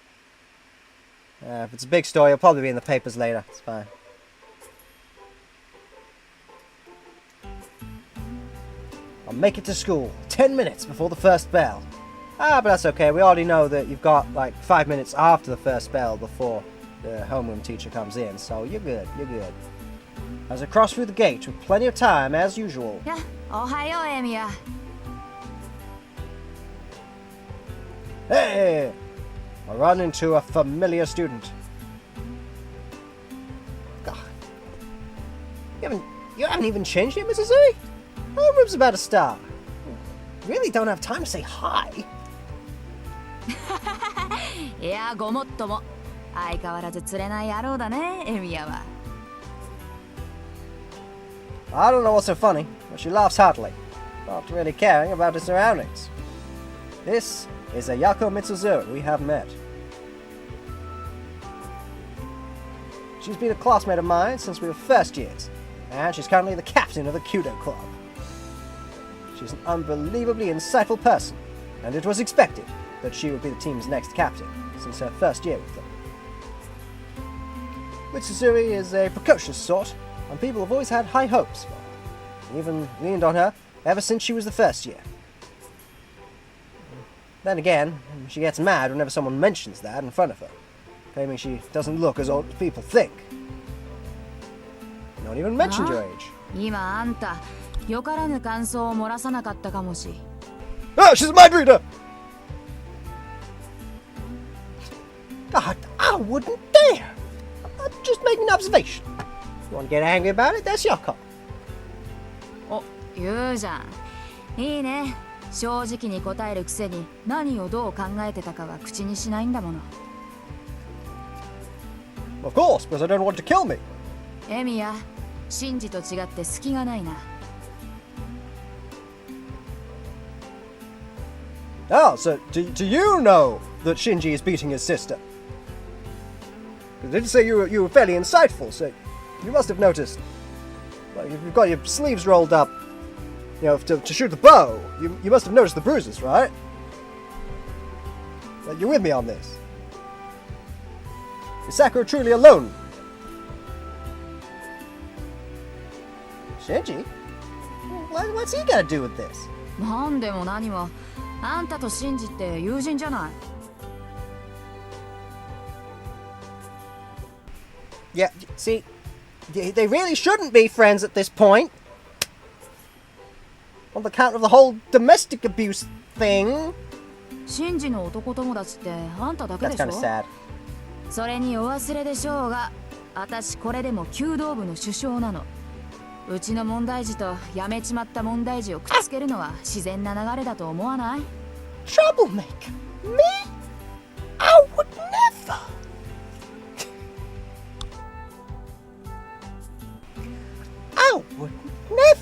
If it's a big story, it'll probably be in the papers later. It's fine. I'll make it to school 10 minutes before the first bell. But that's okay. We already know that you've got like 5 minutes after the first bell before the homeroom teacher comes in, so you're good. As I cross through the gate with plenty of time, as usual.
Yeah, ohayo, Emiya.
Hey! I run into a familiar student. God. You haven't even changed yet, Mrs. Zuri? Homeroom's about to start. Really don't have time to say hi.
いや、ごもっとも。相変わらず釣れない野郎だね、エミヤは。
I don't know what's so funny, but she laughs heartily, not really caring about her surroundings. This is Ayako Mitsuzuri we have met. She's been a classmate of mine since we were first years, and she's currently the captain of the Kudo Club. She's an unbelievably insightful person, and it was expected that she would be the team's next captain, since her first year with them. Mitsuzuri is a precocious sort, and people have always had high hopes for her, even leaned on her ever since she was the first year. Then again, she gets mad whenever someone mentions that in front of her, claiming she doesn't look as old as people think. Not even mentioned your age.
今あんた、よからぬ感想を漏らさなかったかもし。
Ah, she's a mind reader! God, I wouldn't dare! I'm just making an observation. You want to get angry about it? That's your call.
お、言うじゃん。いいね。正直に答えるくせに何をどう考えてたかは口にしないんだもの。
Of course, because I don't want to kill me.
エミヤ、シンジと違って隙がないな。
Oh, so do you know that Shinji is beating his sister? I did say you were fairly insightful, so you must have noticed. Well, you've got your sleeves rolled up, you know, to shoot the bow. You must have noticed the bruises, right? Well, you're with me on this. Is Sakura truly alone? Shinji? What's he got to do with this?
なんでも何もあんたとシンジって友人じゃない。
Yeah, see, they really shouldn't be friends at this point. On the count of the whole domestic abuse thing.
シンジの男友達ってあんただけ
That's
でし
kind of
ょ。
sad.
それにお忘れでしょうが、私これでも弓道部の首相なの。うちの問題児と辞めちまった問題児をくっつけるのは自然な流れだと思わない？
Troublemaker? Me? I would never. I would never.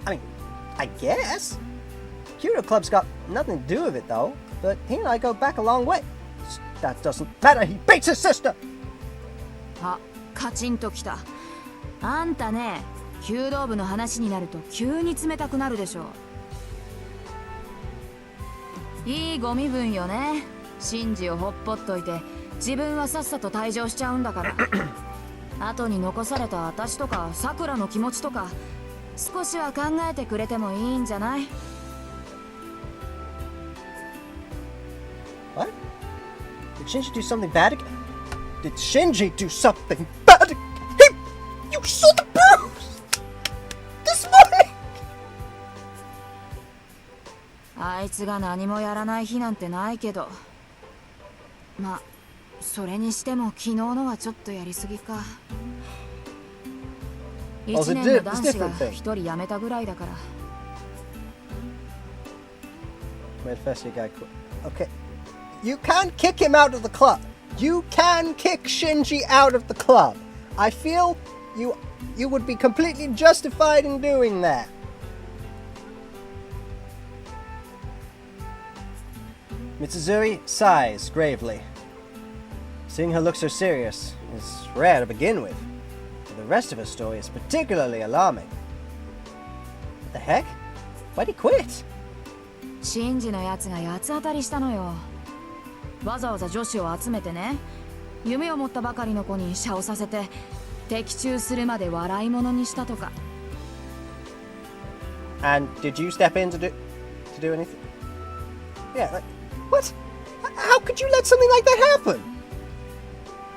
I mean, I guess. Judo Club's got nothing to do with it, though. But he and I go back a long way. That doesn't matter. He beats his sister.
あ、カチンときた。あんたね、弓道部の話になると急に冷たくなるでしょ。いいご身分よね。シンジをほっぽっといて、自分はさっさと退場しちゃうんだから。後に残された私とかさくらの気持ちとか、少しは考えてくれてもいいんじゃない？
What? Did Shinji do something bad again? Did Shinji do something bad again? You saw the bruise! This morning!
あいつが何もやらない日なんてないけど。まあ、それにしても昨日のはちょっとやりすぎか。1年の男子が1人辞めたぐらいだから。
Red Festi guy quit. Okay. You can't kick him out of the club. You can kick Shinji out of the club. I feel you would be completely justified in doing that. Mitsuzuri sighs gravely. Seeing her look so serious is rare to begin with. But the rest of her story is particularly alarming. What the heck? Why'd he quit?
シンジのやつが八つ当たりしたのよ。わざわざ女子を集めてね、夢を持ったばかりの子にシャをさせて的中するまで笑い物にしたとか。
And did you step in to do anything? Yeah, like, what? How could you let something like that happen?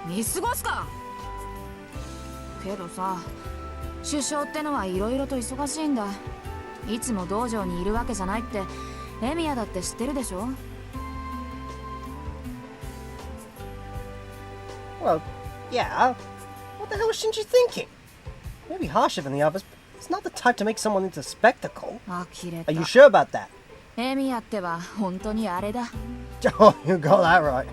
見過ごすか。けどさ、首相ってのはいろいろと忙しいんだ。いつも道場にいるわけじゃないってエミヤだって知ってるでしょ。
Well, yeah. What the hell was Shinji thinking? Maybe harsher than the others, but he's not the type to make someone into a spectacle.
呆れ
Are
た。
you sure about that?
エミヤっては本当にあれだ。
Oh, you got that right.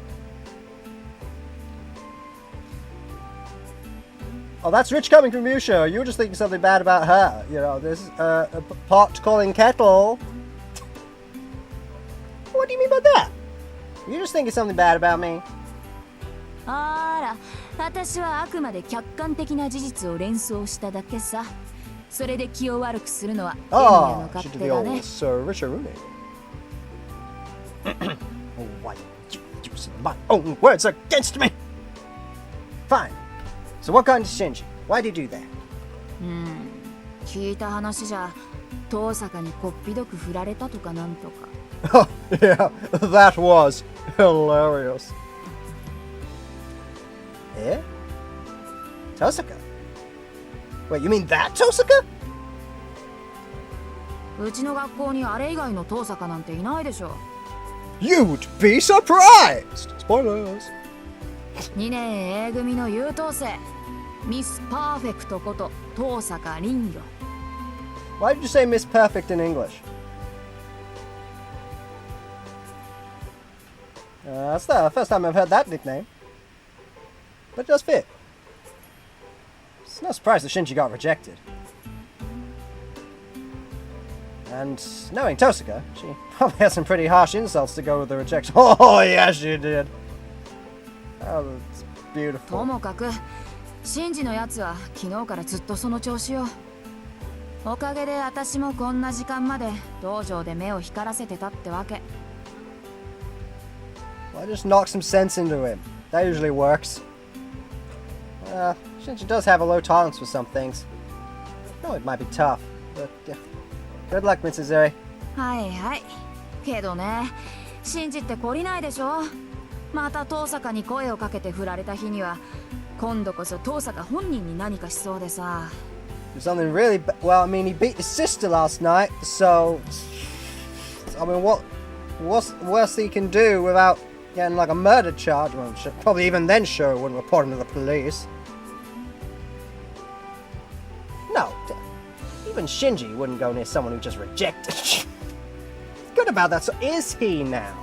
Oh, that's rich coming from you, sure. You were just thinking something bad about her. You know, this a pot calling kettle. What do you mean by that? You just thinking something bad about me?
あら、私はあくまで客観的な事実を連想しただけさ。それで気を悪くするのはエミヤ
Oh,
の勝
she did
手
the
だ
old
ね。
Sir Richarune. Why you using my own words against me? Fine. So what got into Shinji? Why did he do that?
聞いた話じゃ、遠坂にこっぴどく振られたとかなんとか。
Oh, yeah, that was hilarious. Eh? Tosaka? Wait, you mean that Tosaka?
うちの学校にあれ以外の遠坂なんていないでしょ。
You'd be surprised! Spoilers!
2年 A 組の優等生、ミスパーフェクトこと遠坂凛よ。
Why did you say Miss Perfect in English? That's the first time I've heard that nickname. But it does fit. It's no surprise that Shinji got rejected. And knowing Tosaka, she probably had some pretty harsh insults to go with the rejection. Oh, yeah, she did. Oh, that's
と
beautiful.
もかくシンジのやつは昨日からずっとその調子よ。おかげで私もこんな時間まで道場で目を光らせてたってわけ。
Well, just knock some sense into him. That usually works. Shinji does have a low tolerance for some things. No, it might be tough, but good luck, Mitsuzuri.
はいはい。けどね、シンジって懲りないでしょ。また遠坂に声をかけて振られた日には、今度こそ遠坂本人に何かしそうでさ。
Something really well, I mean, he beat his sister last night, so I mean, what's the worst he can do without getting like a murder charge? Well, probably even then, sure, wouldn't report him to the police. No, even Shinji wouldn't go near someone who just rejected. Good about that. So is he now?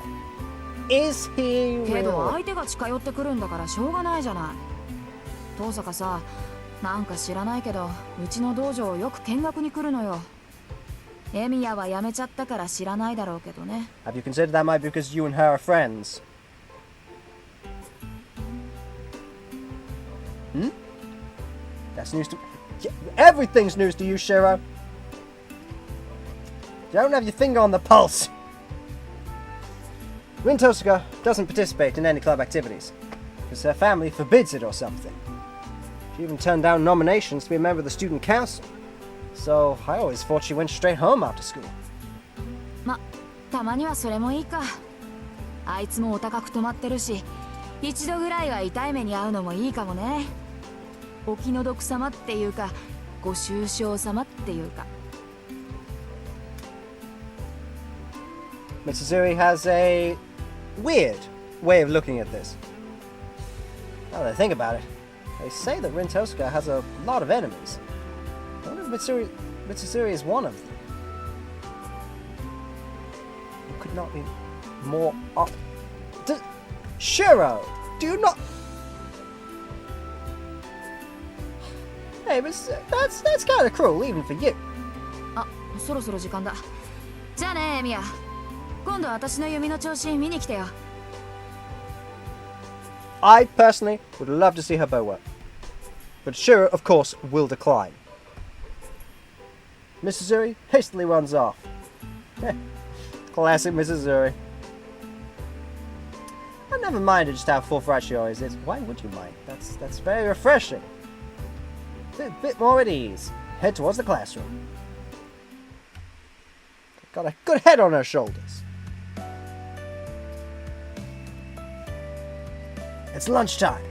Is he?
けど相手が近寄ってくるんだからしょうがないじゃない。遠坂さ。なんか知らないけど、うちの道場をよく見学に来るのよ。エミヤは辞めちゃったから知らないだろうけどね。
Have you considered that might be because you and her are friends? Hmm? That's news to... Yeah, everything's news to you, Shiro. You don't have your finger on the pulse. Rin Tosuka doesn't participate in any club activities, because her family forbids it or something. She even turned down nominations to be a member of the student council. So I always thought she went straight home after school.
ま、たまにはそれもいいか。あいつもお高く泊まってるし、一度ぐらいは痛い目に遭うのもいいかもね。お気の毒様っていうか、ご愁傷様っていうか。
Mitsuzuri has a weird way of looking at this. Now that I think about it, they say that Rin Tosuka has a lot of enemies. I wonder if Mitsuzuri is one of them. It could not be more... Shiro! Do you not... Hey, but that's kind of cruel, even for you.
あ、そろそろ時間だ。じゃあね、エミヤ。今度私の弓の調子見に来てよ。
I personally would love to see her bow work. But Shiro, of course, will decline. Mitsuzuri hastily runs off. Classic Mitsuzuri. I never minded just how forthright she always is. Why would you mind? That's very refreshing. A bit more at ease. Head towards the classroom. Got a good head on her shoulders. It's lunchtime.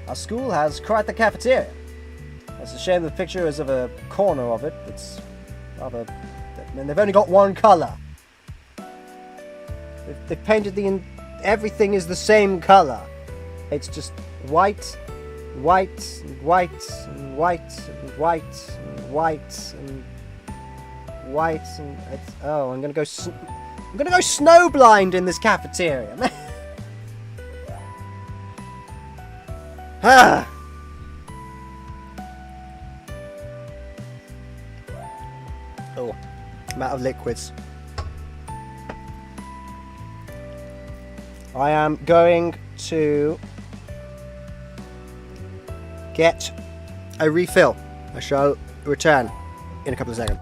Our school has quite the cafeteria. It's a shame the picture is of a corner of it. It's rather... I mean, they've only got one colour. They've painted everything is the same colour. It's just white, white, white, and white, and white, and white, and white, and it's... Oh, I'm gonna go snowblind in this cafeteria. Ah! Oh, I'm out of liquids. I am going to get a refill. I shall return in a couple of seconds.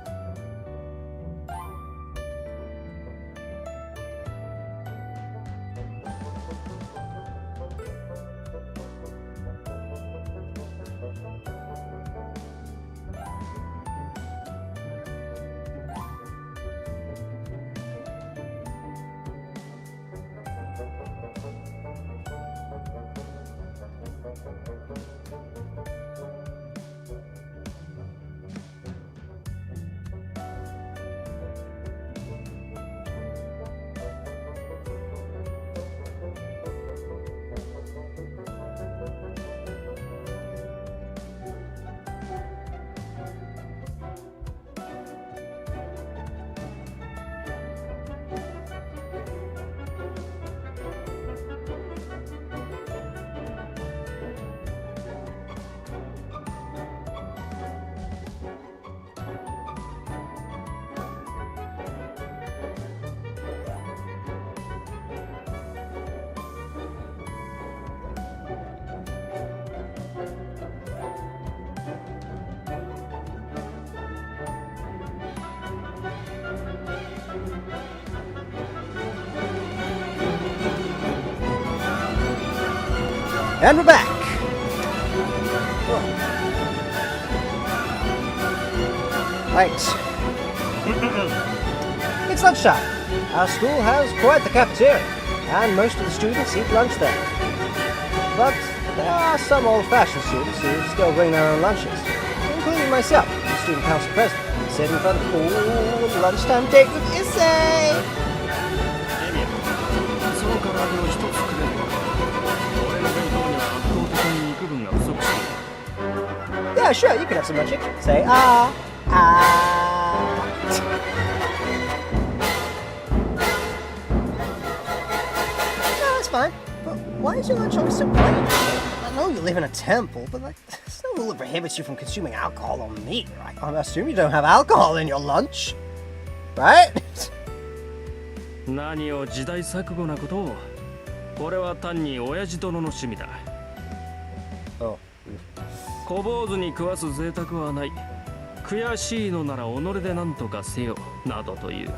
And we're back! Right. It's lunchtime. Our school has quite the cafeteria, and most of the students eat lunch there. But there are some old-fashioned students who still bring their own lunches, including myself, the student council president, sitting in front of the lunchtime date with Issei! Yeah, sure, you can have some lunch. Say, ah. No, that's fine. But why is your lunch always so plain? I know you live in a temple, but like, there's no rule that prohibits you from consuming alcohol or meat, right? I assume you don't have alcohol in your lunch, right?
何を時代錯誤なことを。これは単に親父殿の趣味だ。
Oh.
小坊主に食わす贅沢はない。悔しいのなら己で何とかせよなどという。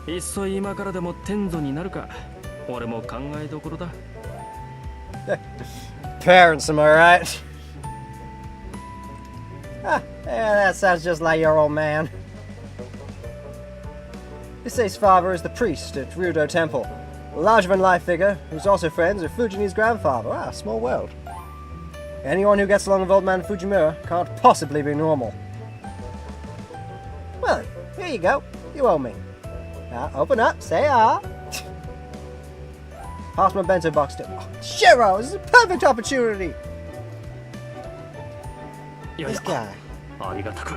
いっそ今からでも天祖になるか。俺も考えどころだ。
Parents, am I right? Ah, yeah, that sounds just like your old man. Issei's father is the priest at Ryudo Temple, a larger-than-life figure who's also friends with Fujini's grandfather. Ah, small world. Anyone who gets along with old man Fujimura can't possibly be normal. Well, here you go. You owe me. Now, open up. Say ah. Pass my bento box to... Oh, Shiro, this is a perfect opportunity. This guy.
ありがたく。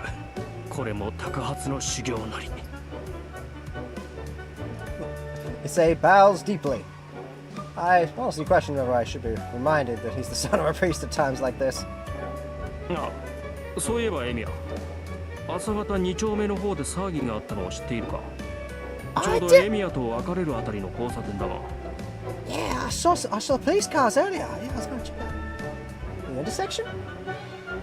これも托発の修行なり。
Issei bows deeply. I honestly question whether I should be reminded that he's the son of a priest at times like this.
あ、そういえばエミヤ。朝方2丁目の方で騒ぎがあったのを知っているか。ちょうどエミヤと別れるあたりの交差点だが。
Yeah, I saw police cars earlier. Yeah, I was going to check that. The intersection?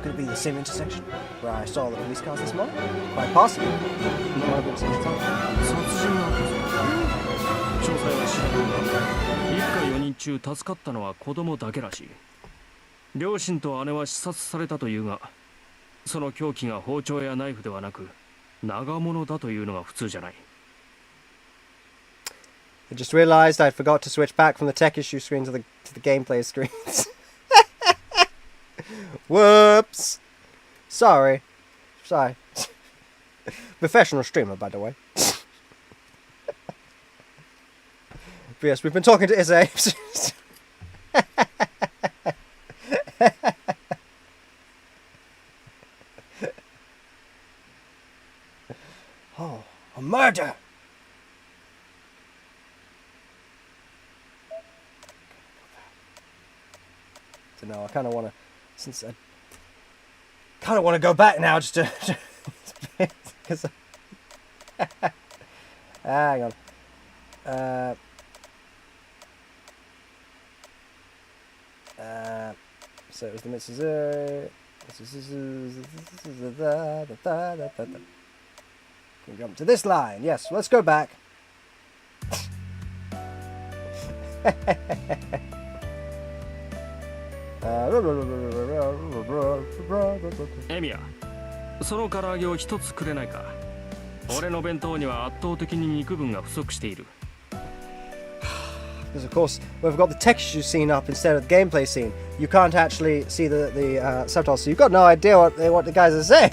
Could it be the same intersection where I saw the police cars this morning? Quite possibly.
殺人があったぞ。詳細は知らないが、一家4人中助かったのは子供だけらしい。両親と姉は刺殺されたというが、その凶器が包丁やナイフではなく、長物だというのが普通じゃない。
I just realized I forgot to switch back from the tech issue screen to the gameplay screens. Whoops! Sorry. Professional streamer, by the way. But yes, we've been talking to Issei. Oh, a murder! So no, I kind of want to, since I kind of want to go back now, just to, because hang on. So it was the Mitsuzuri. Can we jump to this line? Yes, let's go back.
エミヤ、その唐揚げを一つくれないか。俺の弁当には圧倒的に肉分が不足している。
Because of course, we've got the texture scene up instead of the gameplay scene. You can't actually see the subtitles, so you've got no idea what the guys are saying.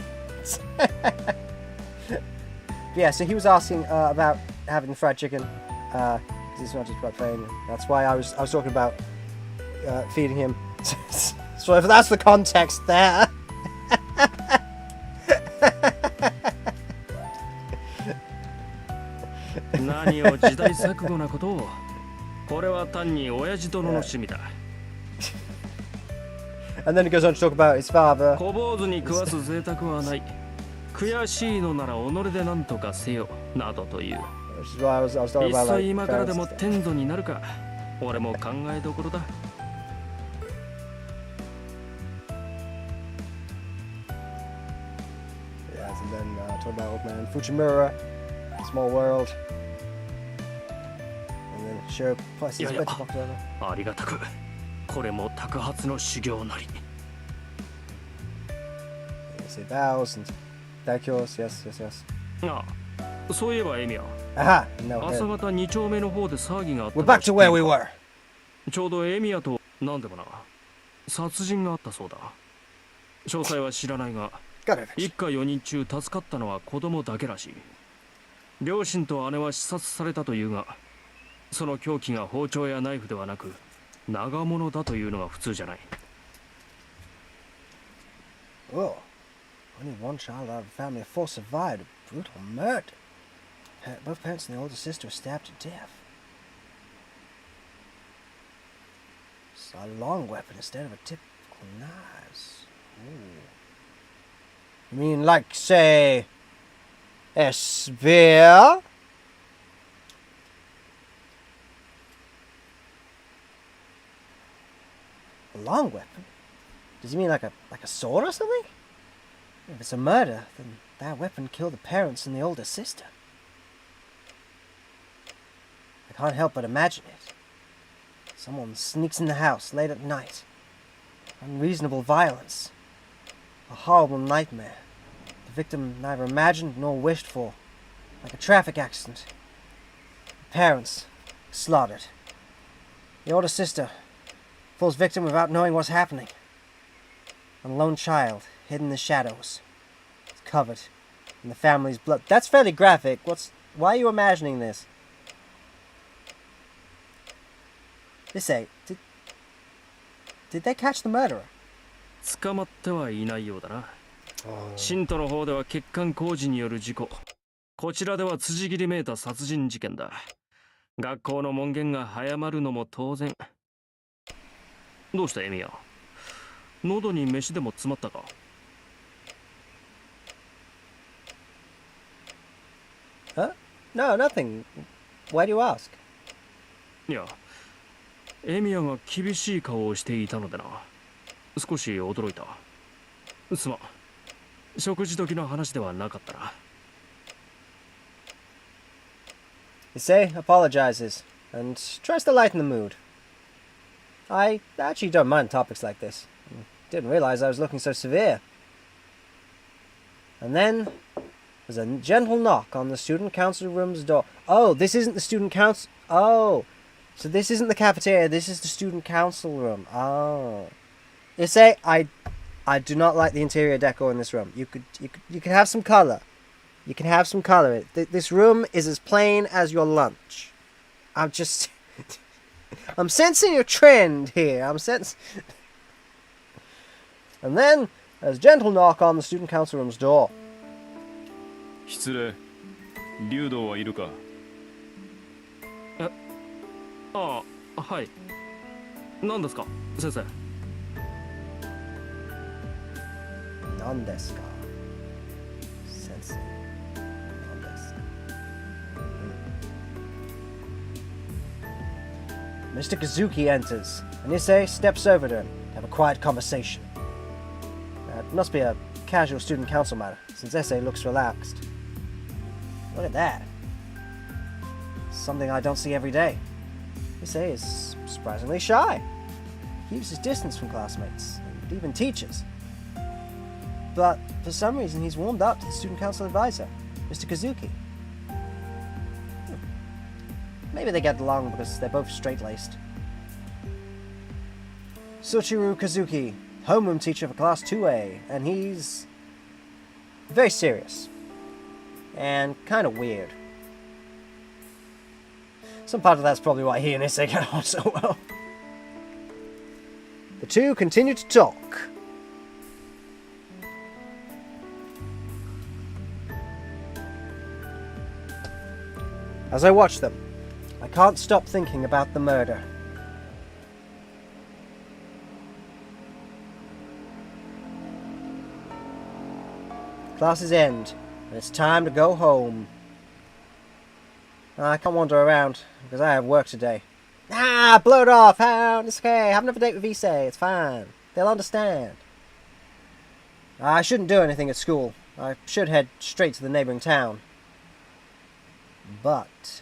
Yeah, so he was asking about having fried chicken, because he's not just quite plain. That's why I was talking about feeding him. So if that's the context there.
何を時代錯誤なことを。これは単に親父殿の趣味だ。
And then he goes on to talk about his father.
小坊主に食わす贅沢はない。悔しいのなら己で何とかせよなどという。いっそ今からでも天祖になるか。俺も考えどころだ。
Yes, and then talk about old man Fujimura, small world.
いやいや、ありがたく。ここれも托発の修行なり。
Say vows and daikos, yes, yes, yes.
ああ、そういえばエミヤ、
Aha, no
朝
hit.
方2丁目の方で騒ぎがあった
We're
のを
back to where we were.
ちょうどエミヤとなんでもな殺人があったそうだ。詳細は知らないが
Got it.
一家4人中助かったのは子供だけらしい。両親と姉は刺殺されたというが、その凶器が包丁やナイフではなく長物だというのが普通じゃない。
Oh, only one child out of a family of four survived a brutal murder. Both parents and the older sister were stabbed to death. Saw a long weapon instead of a typical knives. Ooh. You mean like, say, a spear? A long weapon? Does he mean like a sword or something? If it's a murder, then that weapon killed the parents and the older sister. I can't help but imagine it. Someone sneaks in the house late at night. Unreasonable violence. A horrible nightmare. The victim neither imagined nor wished for. Like a traffic accident. The parents slaughtered. The older sister falls victim without knowing what's happening. A lone child, hidden in the shadows. It's covered in the family's blood. That's fairly graphic. Why are you imagining this? Say, did they catch the murderer?
捕まってはいないようだな。信徒の方では欠陥工事による事故。こちらでは辻切りめいた殺人事件だ。学校の門限が早まるのも当然。どうしたエミヤ？喉に飯でも詰まったか？
Huh? No, nothing. Why do you ask?
いや、エミヤが厳しい顔をしていたのでな。少し驚いた。すまん。食事時の話ではなかったな。
Issei apologizes and tries to lighten the mood. I actually don't mind topics like this. Didn't realize I was looking so severe. And then there's a gentle knock on the student council room's door. Oh, this isn't the student council. Oh, so this isn't the cafeteria. This is the student council room. Oh, Issei, I do not like the interior decor in this room. You could have some color. You can have some color. This room is as plain as your lunch. I'm sensing a trend here. And then there's a gentle knock on the student council room's door.
失礼。竜道はいるか？
ああ、はい。何ですか、先生。
何ですか？先生。何ですか？Mr. Kazuki enters, and Issei steps over to him to have a quiet conversation. It must be a casual student council matter, since Issei looks relaxed. Look at that. Something I don't see every day. Issei is surprisingly shy. He keeps his distance from classmates, and even teachers. But for some reason he's warmed up to the student council advisor, Mr. Kazuki. Maybe they get along because they're both straight-laced. Soichiro Kazuki, homeroom teacher for class 2A, and he's very serious and kind of weird. Some part of that's probably why he and Issei get on so well. The two continue to talk. As I watch them, I can't stop thinking about the murder. Classes end, and it's time to go home. I can't wander around, because I have work today. Blow it off! It's okay, have another date with Issei, it's fine. They'll understand. I shouldn't do anything at school. I should head straight to the neighboring town. But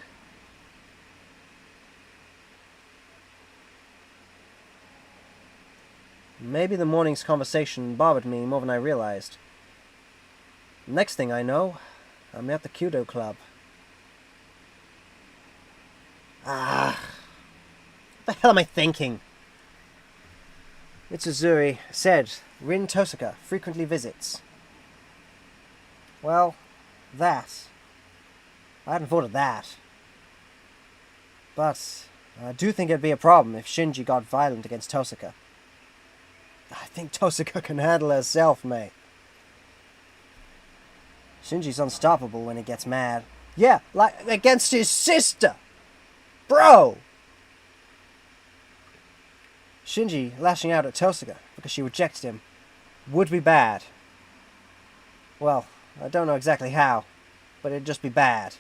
Maybe the morning's conversation bothered me more than I realized. Next thing I know, I'm at the Kudo Club. What the hell am I thinking? Mitsuzuri said Rin Tosaka frequently visits. Well, that. I hadn't thought of that. But I do think it'd be a problem if Shinji got violent against Tosaka. I think Tosaka can handle herself, mate. Shinji's unstoppable when he gets mad. Yeah, like against his sister! Bro! Shinji lashing out at Tosaka because she rejected him would be bad. Well, I don't know exactly how, but it'd just be bad.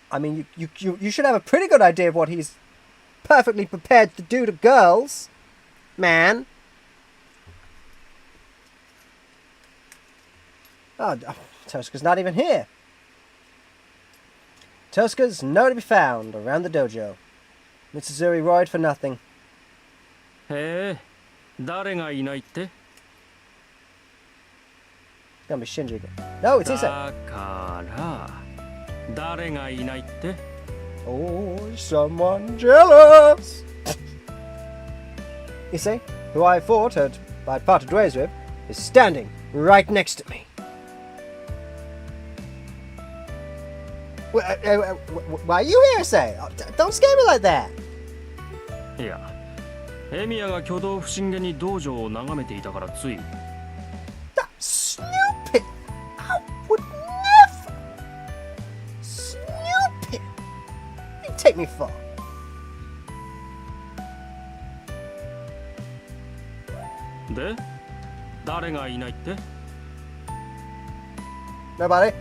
I mean, you should have a pretty good idea of what he's perfectly prepared to do to girls, man. Oh, Tosaka's not even here. Tosaka's nowhere to be found around the dojo. Mitsuzuri roared for nothing.
へえ、誰がいないって？
It's gonna be Shinji again. No, it's Issa.
だから、誰がいないって？
Oh, someone jealous. Issei, who I thought I'd parted ways with, is standing right next to me. Why are you here, Issei? Don't scare me like that.
いや、エミヤが挙動不審げに道場を眺めていたからつい。
That's stupid. I would never. Stupid. You take me for.
で、誰がいないって？
Nobody.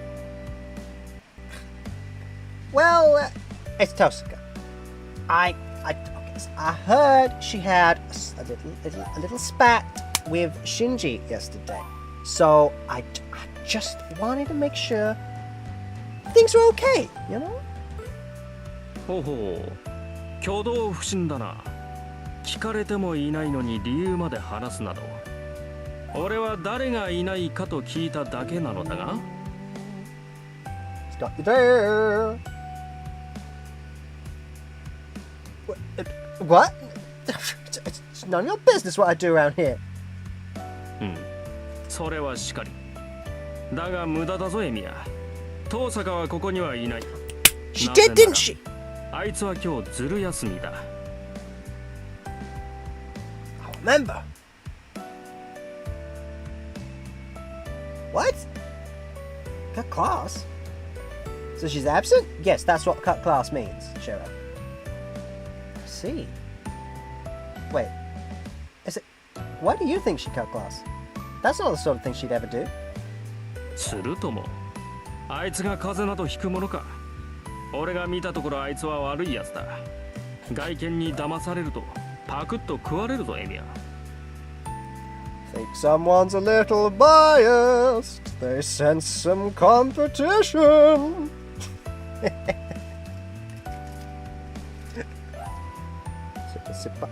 Well, it's Tosaka. I heard she had a little spat with Shinji yesterday, so I just wanted to make sure things were okay, you know?
ほうほう、挙動不審だな。聞かれてもいないのに理由まで話すなど。俺は誰がいないかと聞いただけなのだが。
Stop you there. What? It's none of your business what I do around here.
うん、それはしかり。だが無駄だぞエミヤ。遠坂はここにはいない。
She did, didn't she?
あいつは今日ずる休みだ。
I remember. What? Cut class? So she's absent? Yes, that's what cut class means, Shiro. I see. Wait. Is it... Why do you think she cut class? That's not the sort of thing she'd ever do.
するとも。あいつが風邪などひくものか。俺が見たところあいつは悪いやつだ。外見に騙されるとパクッと食われるぞエミヤ。
Think someone's a little biased. They sense some competition. Sippa, sippa.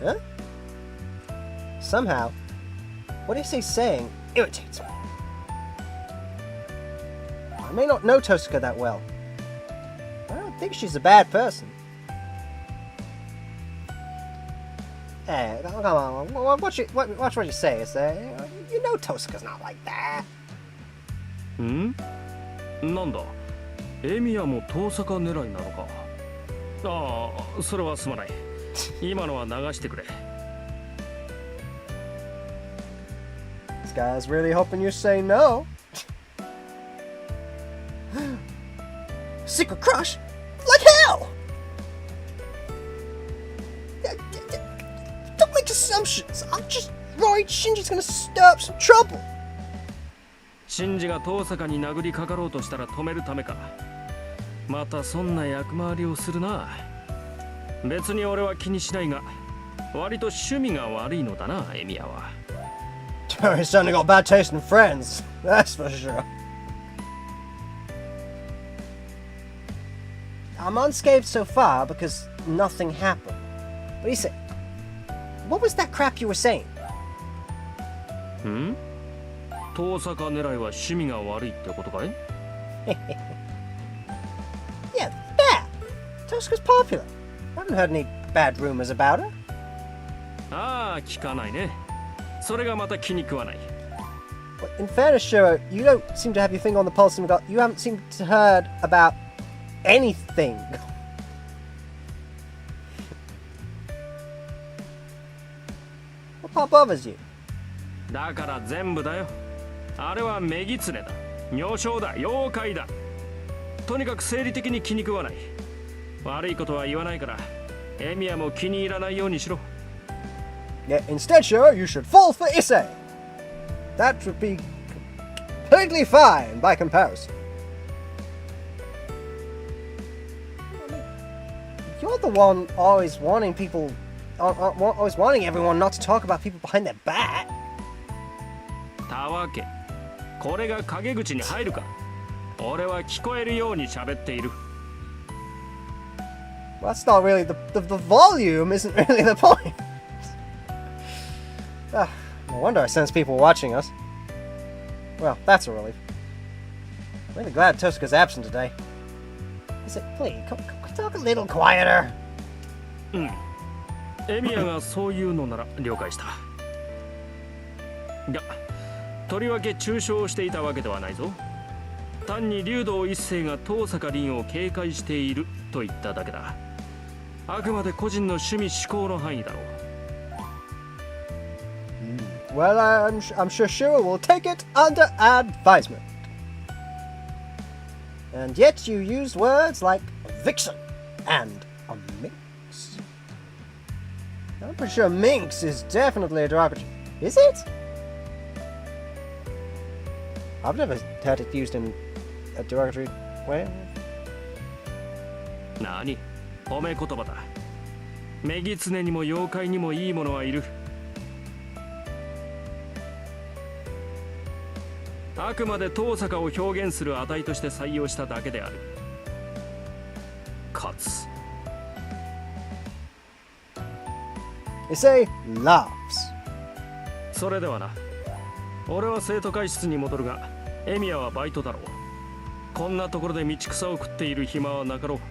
Huh? Somehow, what is he saying irritates me. I may not know Tosaka that well. I don't think she's a bad person. Hey, come on. Watch what you say. You know Tosaka's not like that.
ん？なんだ？エミヤも遠坂狙いなのか。ああ、それはすまない。今のは流してくれ。
This guy's really hoping you say no. Secret crush? Like hell! Don't make assumptions. I'm just worried Shinji's gonna stir up some trouble.
シンジが遠坂に殴りかかろうとしたら止めるためか。またそんな役回りをするな。別に俺は気にしないが、割と趣味が悪いのだな、エミヤは。
He's certainly got bad taste in friends. That's for sure. I'm unscathed so far because nothing happened. But he said, what was that crap you were saying?
ん？遠坂狙いは趣味が悪いってことかい？
Yeah, that! Tosca's popular. I haven't heard any bad rumors about her.
ああ、聞かないね。それがまた気に食わない。
But in fairness, Shiro, you don't seem to have your finger on the pulse in regard. You haven't seemed to heard about anything. What part bothers you?
だから全部だよ。あれは女狐だ。女性だ。妖怪だ。とにかく生理的に気に食わない。悪いことは言わないから、エミヤも気に入らないようにしろ。
Yeah, instead, Shiro, you should fall for Issei. That would be completely fine by comparison. You're the one always wanting people, always wanting everyone not to talk about people behind their back.
たわけ。これが陰口に入るか。俺は聞こえるように喋っている。
Well, that's not really the volume isn't really the point. No wonder I sense people watching us. Well, that's a relief. I'm really glad Tosca's absent today. Is it? Please, talk a little quieter.
うん。エミヤがそういうのなら了解した。が、とりわけ中傷していたわけではないぞ。単に竜道一世が遠坂凛を警戒していると言っただけだ。あくまで個人の趣味嗜好の範囲だろう。
Well, I'm sure Shiro will take it under advisement. And yet you used words like a vixen and a minx. I'm pretty sure minx is definitely a derogatory. Is it? I've never heard it used in a derogatory way.
なに、褒め言葉だ。女狐にも妖怪にもいいものはいる。あくまで遠坂を表現する値として採用しただけである。かつ。
Issei laughs.
それではな。俺は生徒会室に戻るが、エミヤはバイトだろう。こんなところで道草を食っている暇はなかろ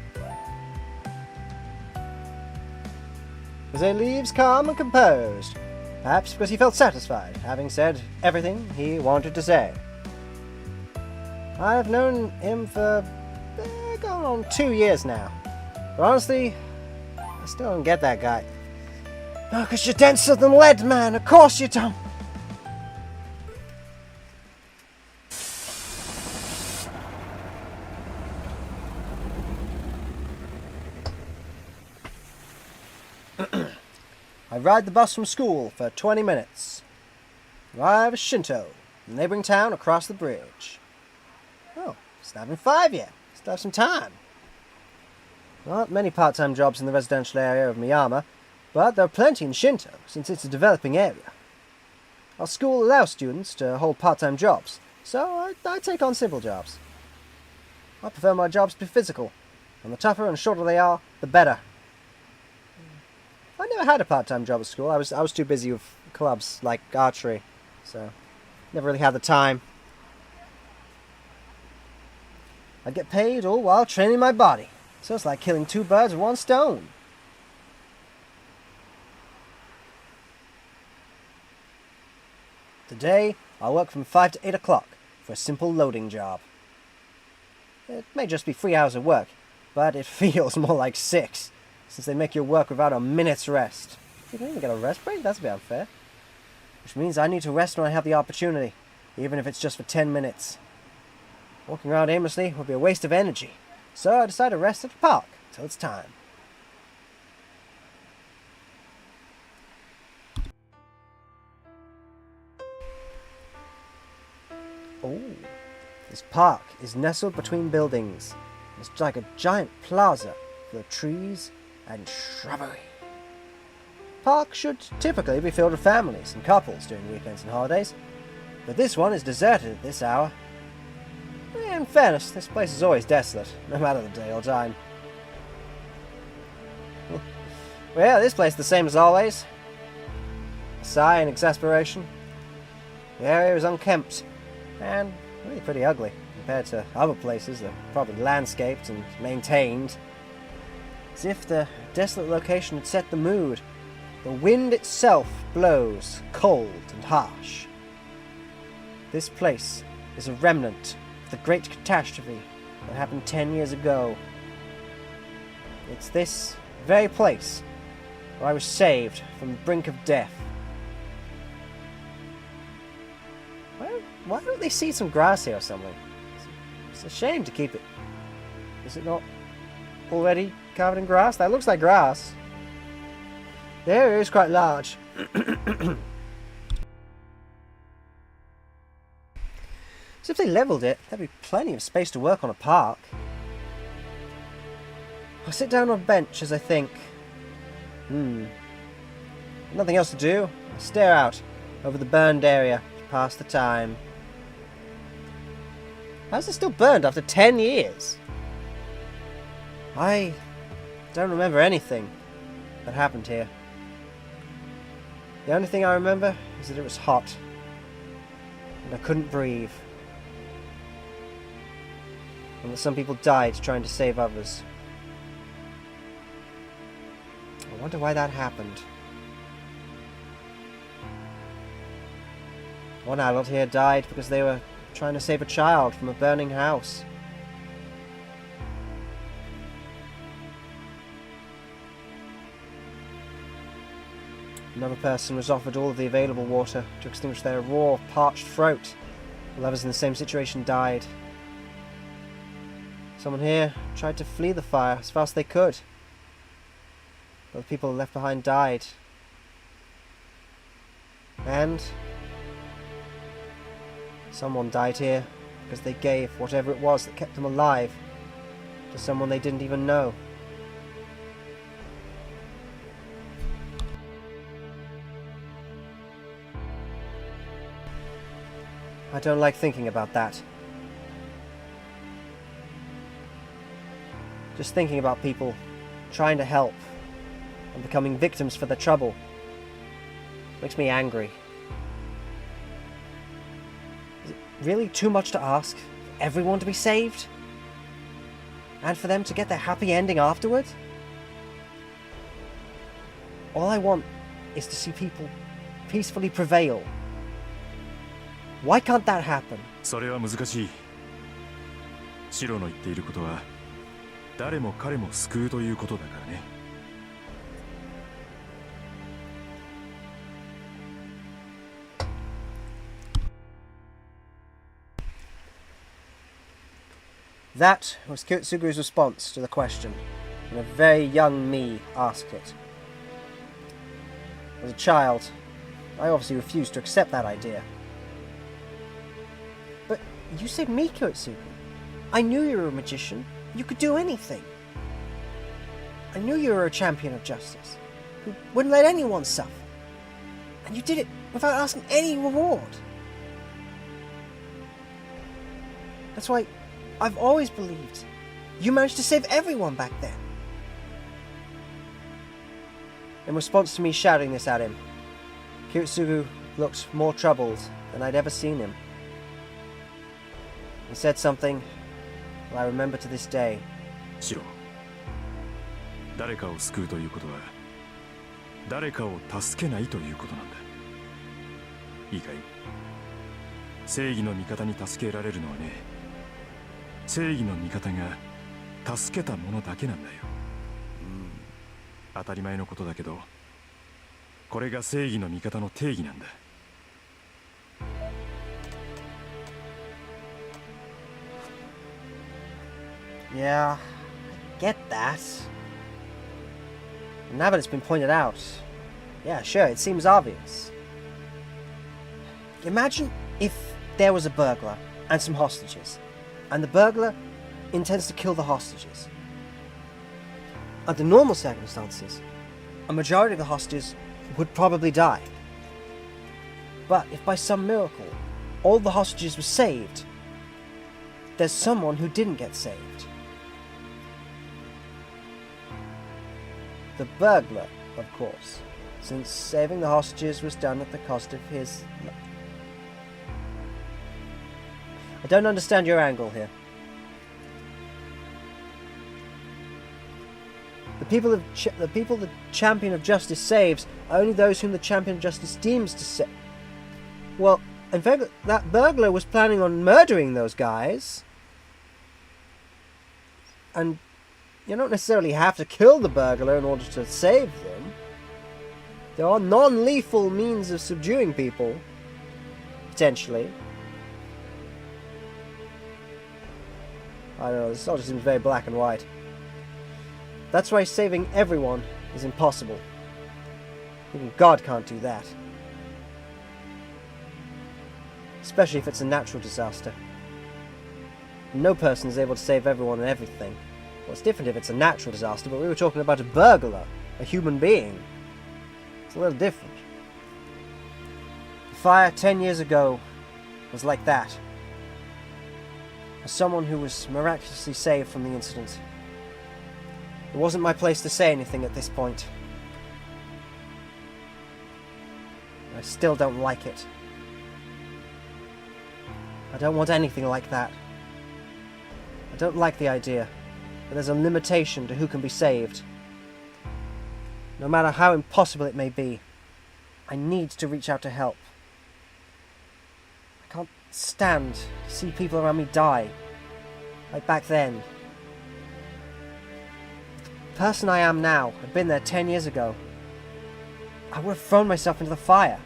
う。
Issei leaves calm and composed, perhaps because he felt satisfied, having said everything he wanted to say. I've known him for going on 2 years now, but honestly, I still don't get that guy. Oh, 'cause you're denser than lead, man. Of course you don't. I ride the bus from school for 20 minutes. Arrive at Shinto, a neighboring town across the bridge. Oh, it's not been 5 yet. Still have some time. There aren't many part-time jobs in the residential area of Miyama, but there are plenty in Shinto, since it's a developing area. Our school allows students to hold part-time jobs, so I take on simple jobs. I prefer my jobs to be physical, and the tougher and shorter they are, the better. I never had a part-time job at school. I was too busy with clubs like archery, so never really had the time. I get paid all while training my body, so it's like killing 2 birds with 1 stone. Today, I'll work from 5 to 8 o'clock for a simple loading job. It may just be 3 hours of work, but it feels more like 6, since they make you work without a minute's rest. You don't even get a rest break? That's a bit unfair. Which means I need to rest when I have the opportunity, even if it's just for 10 minutes. Walking around aimlessly would be a waste of energy, so I decide to rest at the park till it's time. Oh, this park is nestled between buildings. It's like a giant plaza full of trees and shrubbery. Park should typically be filled with families and couples during weekends and holidays, but this one is deserted at this hour. In fairness, this place is always desolate, no matter the day or time. Well, this place is the same as always. A sigh in exasperation. The area is unkempt and really pretty ugly compared to other places that are probably landscaped and maintained. As if the desolate location had set the mood. The wind itself blows cold and harsh. This place is a remnant of the great catastrophe that happened 10 years ago. It's this very place where I was saved from the brink of death. Why don't they seed some grass here or something? It's a shame to keep it. Is it not already covered in grass? That looks like grass. The area is quite large. So if they levelled it, there'd be plenty of space to work on a park. I'll sit down on a bench as I think. Nothing else to do. I stare out over the burned area to pass the time. How's it still burned after 10 years? I don't remember anything that happened here. The only thing I remember is that it was hot and I couldn't breathe. And that some people died trying to save others. I wonder why that happened. One adult here died because they were trying to save a child from a burning house. Another person was offered all of the available water to extinguish their raw, parched throat, while others in the same situation died. Someone here tried to flee the fire as fast as they could, but the people left behind died. And someone died here because they gave whatever it was that kept them alive to someone they didn't even know. I don't like thinking about that. Just thinking about people trying to help and becoming victims for their trouble makes me angry. Is it really too much to ask for everyone to be saved? And for them to get their happy ending afterward? All I want is to see people peacefully prevail. Why can't that happen?
それは難しい。シロの言っていることは誰も彼も救うということだからね。
That was Kitsugu's response to the question, and a very young me asked it. As a child, I obviously refused to accept that idea. But you saved me, Kitsugu. I knew you were a magician. You could do anything. I knew you were a champion of justice, who wouldn't let anyone suffer. And you did it without asking any reward. That's why I've always believed you managed to save everyone back then. In response to me shouting this at him, Kitsugu looked more troubled than I'd ever seen him. He said something that I remember to this day.
シロ、誰かを救うということは誰かを助けないということなんだ。いいかい？正義の味方に助けられるのはね、正義の味方が助けたものだけなんだよ。当たり前のことだけど、これが正義の味方の定義なんだ。
Yeah, I get that. Now that it's been pointed out, yeah, sure, it seems obvious. Imagine if there was a burglar and some hostages, and the burglar intends to kill the hostages. Under normal circumstances, a majority of the hostages would probably die. But if by some miracle all the hostages were saved, there's someone who didn't get saved. The burglar of course, since saving the hostages was done at the cost of his life. I don't understand your angle here. The people the champion of justice saves are only those whom the champion of justice deems to save. Well, in fact, that burglar was planning on murdering those guys. And you don't necessarily have to kill the burglar in order to save them. There are non-lethal means of subduing people. Potentially. I don't know, this all just seems very black and white. That's why saving everyone is impossible. Even God can't do that. Especially if it's a natural disaster. No person is able to save everyone and everything. Well, it's different if it's a natural disaster, but we were talking about a burglar, a human being. It's a little different. The fire 10 years ago was like that. As someone who was miraculously saved from the incident. It wasn't my place to say anything at this point. I still don't like it. I don't want anything like that. I don't like the idea that there's a limitation to who can be saved. No matter how impossible it may be, I need to reach out to help. I can't stand to see people around me die, like back then. The person I am now had been there 10 years ago. I would have thrown myself into the fire.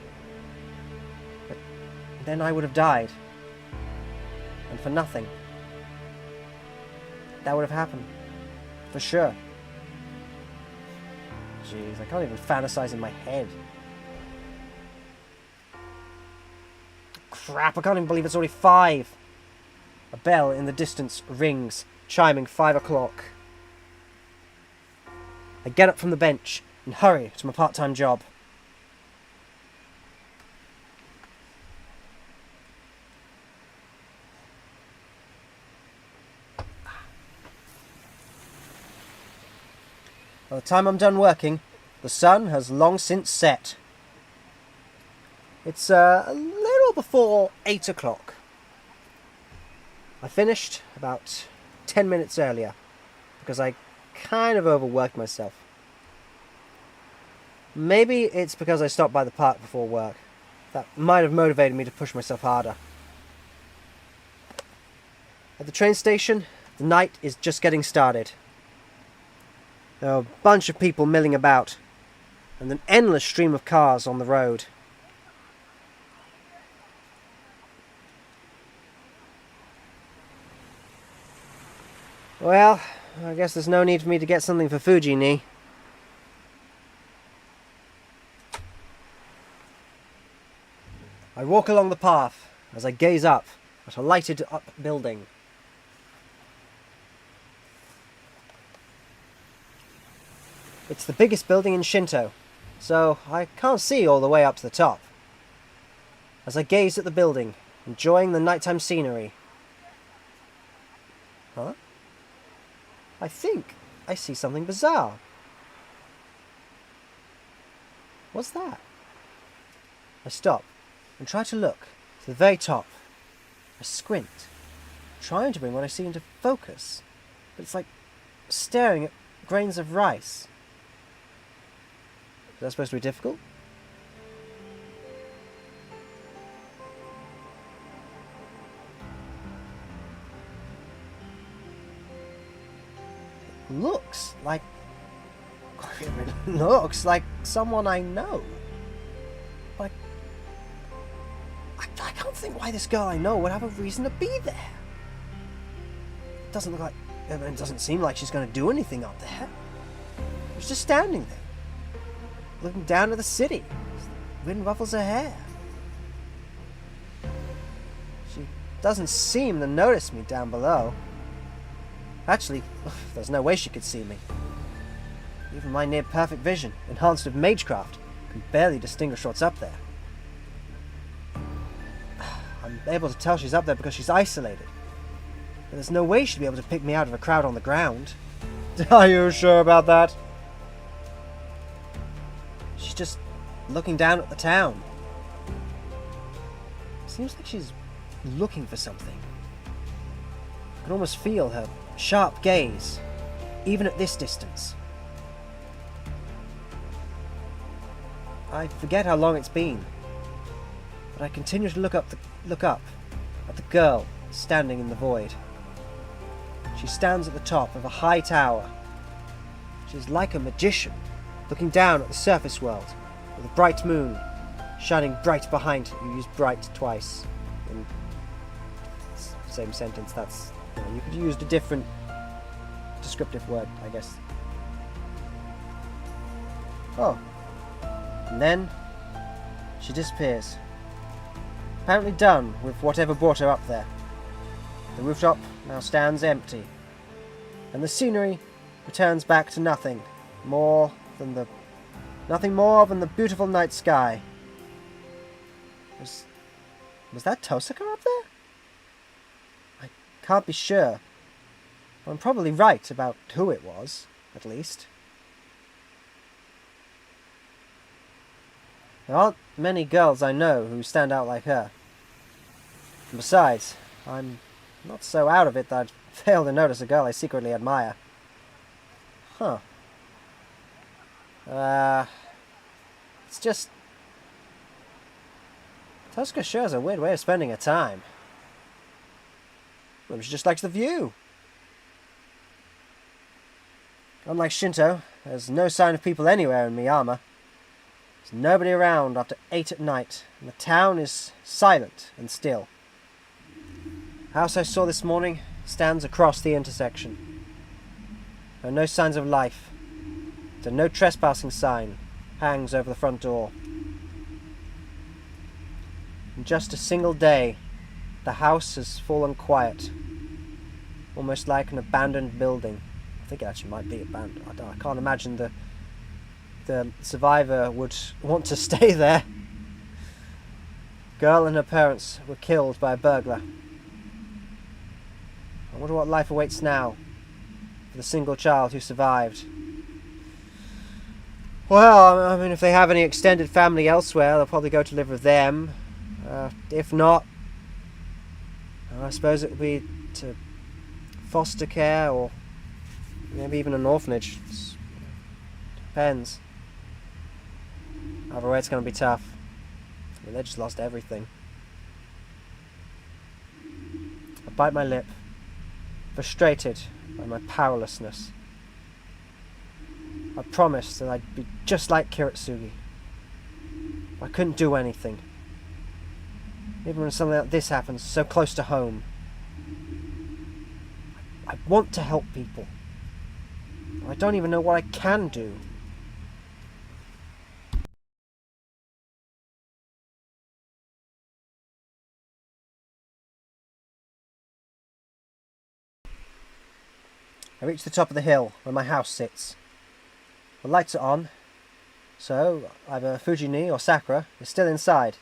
But then I would have died. And for nothing. That would have happened. For sure. Jeez, I can't even fantasize in my head. Crap, I can't even believe it's already 5. A bell in the distance rings, chiming 5 o'clock. I get up from the bench and hurry to my part-time job. By the time I'm done working, the sun has long since set. It's a little before 8 o'clock. I finished about 10 minutes earlier because I kind of overworked myself. Maybe it's because I stopped by the park before work. That might have motivated me to push myself harder. At the train station, the night is just getting started. There are a bunch of people milling about, and an endless stream of cars on the road. Well, I guess there's no need for me to get something for Fuji-ni. I walk along the path as I gaze up at a lighted up building. It's the biggest building in Shinto, so I can't see all the way up to the top. As I gaze at the building, enjoying the nighttime scenery. Huh? I think I see something bizarre. What's that? I stop and try to look to the very top. I squint, trying to bring what I see into focus, but it's like staring at grains of rice. Is that supposed to be difficult? Looks like someone I know. Like, I can't think why this girl I know would have a reason to be there. It doesn't seem like she's going to do anything up there. She's just standing there, looking down at the city. The wind ruffles her hair. She doesn't seem to notice me down below. Actually, there's no way she could see me. Even my near-perfect vision, enhanced with magecraft, can barely distinguish what's up there. I'm able to tell she's up there because she's isolated. But there's no way she'd be able to pick me out of a crowd on the ground. Are you sure about that? she's just looking down at the town. Seems like she's looking for something. I can almost feel her sharp gaze, even at this distance. I forget how long it's been, but I continue to look up at the girl standing in the void. She stands at the top of a high tower. She's like a magician, looking down at the surface world, with a bright moon shining bright behind her. You use bright twice in the same sentence. That's, you could use a different descriptive word, I guess. Oh. And then she disappears. Apparently done with whatever brought her up there. The rooftop now stands empty, and the scenery returns back to nothing more than the beautiful night sky. Was that Tosaka up there? I can't be sure, but I'm probably right about who it was, at least. There aren't many girls I know who stand out like her. And besides, I'm not so out of it that I'd fail to notice a girl I secretly admire. Huh. It's just... Tosaka sure has a weird way of spending her time. Maybe she just likes the view. Unlike Shinto, there's no sign of people anywhere in Miyama. There's nobody around after 8 at night, and the town is silent and still. The house I saw this morning stands across the intersection. There are no signs of life. The no trespassing sign hangs over the front door. In just a single day, the house has fallen quiet, almost like an abandoned building. I think it actually might be abandoned. I can't imagine the survivor would want to stay there. Girl and her parents were killed by a burglar. I wonder what life awaits now for the single child who survived. Well, I mean, if they have any extended family elsewhere, they'll probably go to live with them. If not, I suppose it would be to foster care or maybe even an orphanage. Depends. Either way, it's going to be tough. I mean, they just lost everything. I bite my lip, frustrated by my powerlessness. I promised that I'd be just like Kiritsugi. I couldn't do anything. Even when something like this happens so close to home. I want to help people. I don't even know what I can do. I reach the top of the hill where my house sits. The lights are on, so either Fujini or Sakura is still inside.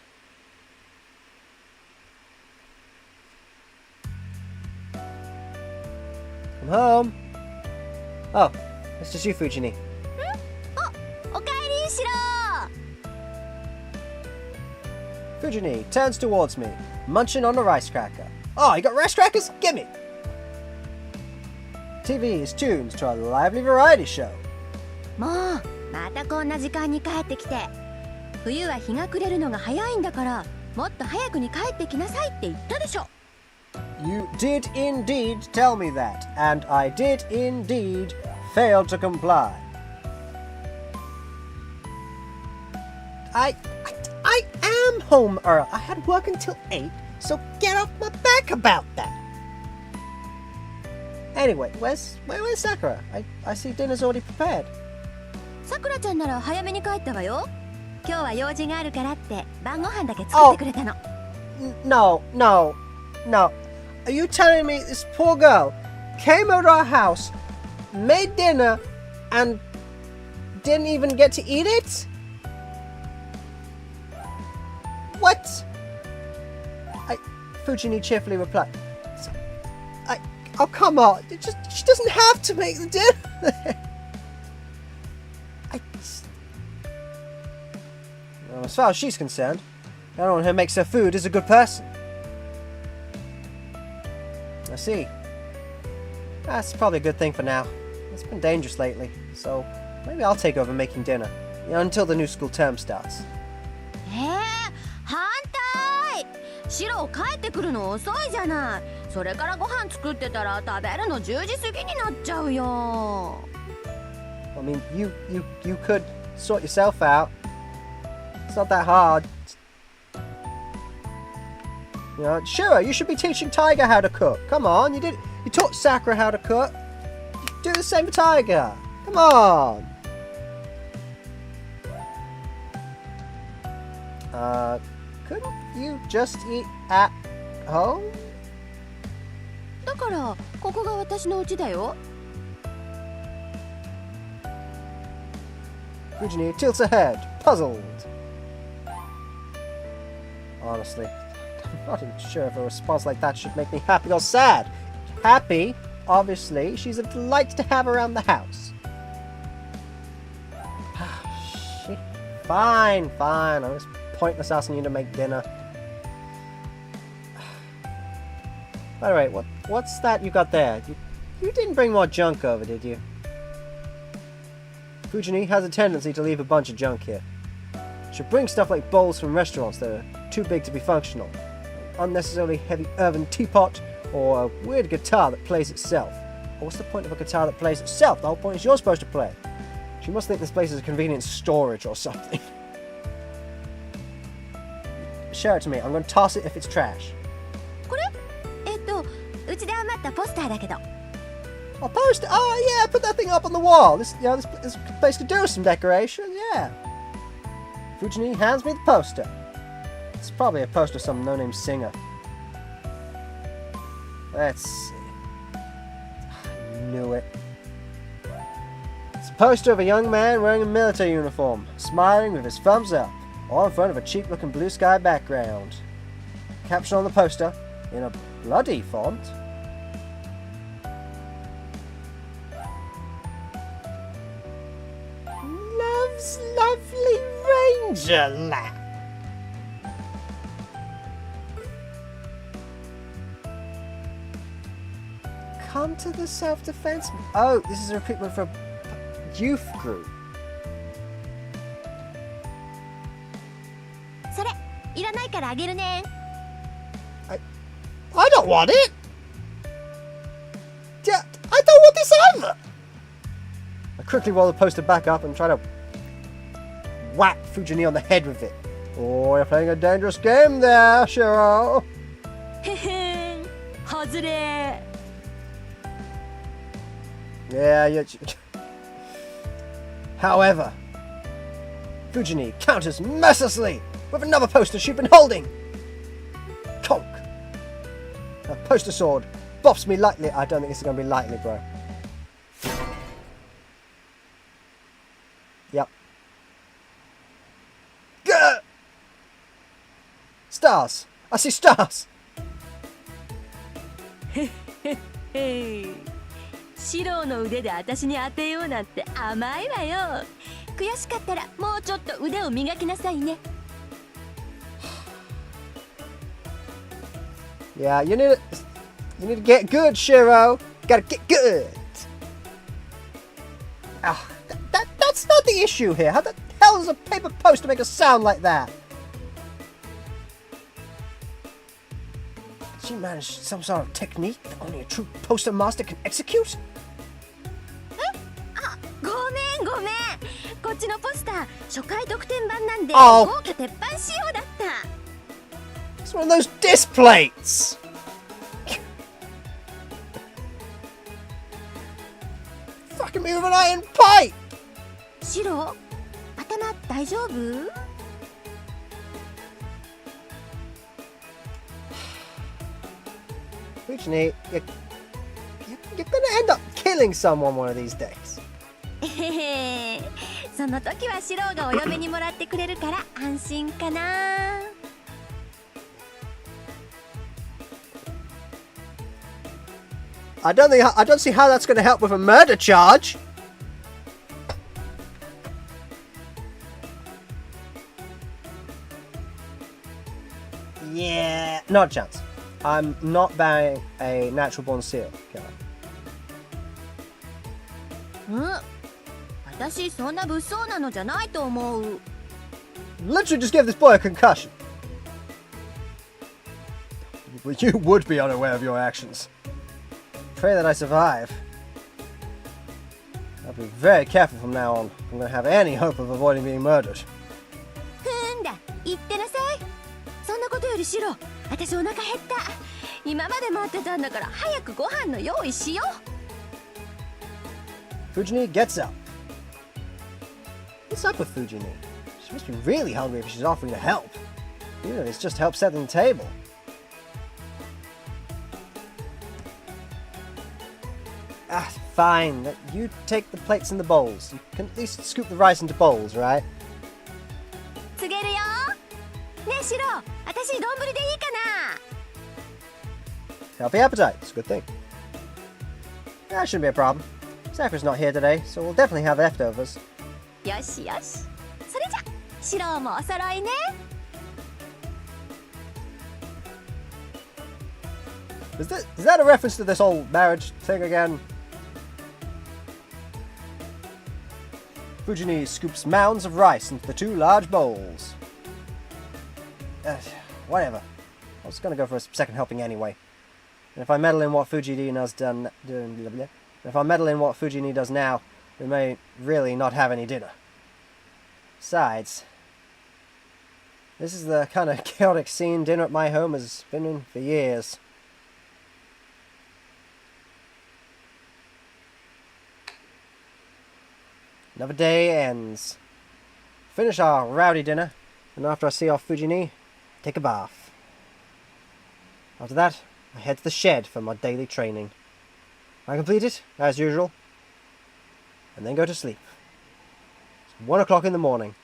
I'm home! Oh, it's just you, Fujini. Fujini turns towards me, munching on a rice cracker. Oh, you got rice crackers? Gimme! TV is tuned to a lively variety show.
もうまたこんな時間に帰ってきて。冬は日が暮れるのが早いんだから、もっと早くに帰ってきなさいって言ったでしょ。
You did indeed tell me that, and I did indeed fail to comply. I am home, Earl. I had work until 8, so get off my back about that. Anyway, where's Sakura? I see dinner's already prepared.
さくらちゃんなら早めに帰ったわよ。今日は用事があるからって晩ご飯だけ作ってくれたの。
No. Are you telling me this poor girl came over to our house, made dinner, and didn't even get to eat it? What? Fujini cheerfully replied. Oh, come on. She doesn't have to make the dinner. As far as she's concerned, anyone who makes her food is a good person. I see. That's probably a good thing for now. It's been dangerous lately, so maybe I'll take over making dinner. Until the new school term starts.
反対。シロ帰ってくるの遅いじゃない。それからご飯作ってたら食べるの10時過ぎになっちゃうよ。
I mean, you could sort yourself out. It's not that hard. You know, sure, you should be teaching Tiger how to cook. Come on, you taught Sakura how to cook. Do the same for Tiger. Come on. Couldn't you just eat at home?
だからここが私の家だよ。
Fujini tilts her head, puzzled. Honestly, I'm not even sure if a response like that should make me happy or sad. Happy, obviously. She's a delight to have around the house. Shit. Fine. I was pointless asking you to make dinner. By the way, what's that you got there? You didn't bring more junk over, did you? Fujini has a tendency to leave a bunch of junk here. She'll bring stuff like bowls from restaurants that are too big to be functional, an unnecessarily heavy earthen teapot, or a weird guitar that plays itself. Well, what's the point of a guitar that plays itself? The whole point is you're supposed to play. She must think this place is a convenient storage or something. Share it to me. I'm going to toss it if it's trash.
これ？うちで余ったポスターだけど。
A poster? Oh yeah, put that thing up on the wall. This place could do with some decoration. Yeah. Fujini hands me the poster. It's probably a poster of some no-name singer. Let's see. I knew it. It's a poster of a young man wearing a military uniform, smiling with his thumbs up, all in front of a cheap-looking blue sky background. Caption on the poster, in a bloody font. Love's lovely ranger lap. Come to the self-defense. Oh, this is a recruitment for a youth group.
それいらないからあげるね。
I don't want it. Yeah, I don't want this either. I quickly roll the poster back up and try to whack Fujini on the head with it. Oh, you're playing a dangerous game there, Shiro.
へへん。外れ。
Yeah, However, Fujini counters mercilessly with another poster she'd been holding. Conk. A poster sword bops me lightly. I don't think this is going to be lightly, bro. Yep. Gah! Stars. I see stars.
シロの腕で私に当てようなんて甘いわよ。悔しかったらもうちょっと腕を磨きなさいね。
Yeah, you need to get good, Shiro. You gotta get good. That's not the issue here. How the hell does a paper poster make a sound like that? Did she manage some sort of technique that only a true poster master can execute?
ごめん。こっちのポスター初回特典版なんで
Oh.
豪華鉄板仕様だった。
It's one of those disc plates. Fucking me with an iron pipe.
シロ、頭大丈夫
Fujini, you're gonna end up killing someone one of these days.
えへへその時はシロがお嫁にもらってくれるから安心かな。
I don't see how that's gonna help with a murder charge. Yeah, not a chance. I'm not buying a natural born serial killer.
私そんな物騒なのじゃないと思う。
Literally just give this boy a concussion. Well, you would be unaware of your actions. Pray that I survive. I'll be very careful from now on. I'm going to have any hope of avoiding being murdered.
ふんだ、言ってなさい。そんなことよりシロ、私お腹減った。今まで待ってたんだから早くご飯の用意しよう。
Fujini gets up. What's up with Fujini? She must be really hungry if she's offering to help. Even if it's just help setting the table. Ah, fine. You take the plates and the bowls. You can at least scoop the rice into bowls, right?
告げるよ。ねえシロ、私丼でいいかな。
Healthy appetite. It's a good thing. That shouldn't be a problem. Sakura's not here today, so we'll definitely have leftovers.
よしよし。それじゃ、シロもお揃いね。
Is that a reference to this whole marriage thing again? Fujini scoops mounds of rice into the two large bowls. Whatever. I was going to go for a second helping anyway. And if I meddle in what Fujini does now, we may really not have any dinner. Besides, this is the kind of chaotic scene dinner at my home has been in for years. Another day ends. Finish our rowdy dinner, and after I see off Fujini, take a bath. After that, I head to the shed for my daily training. I complete it, as usual, and then go to sleep. It's 1 o'clock in the morning.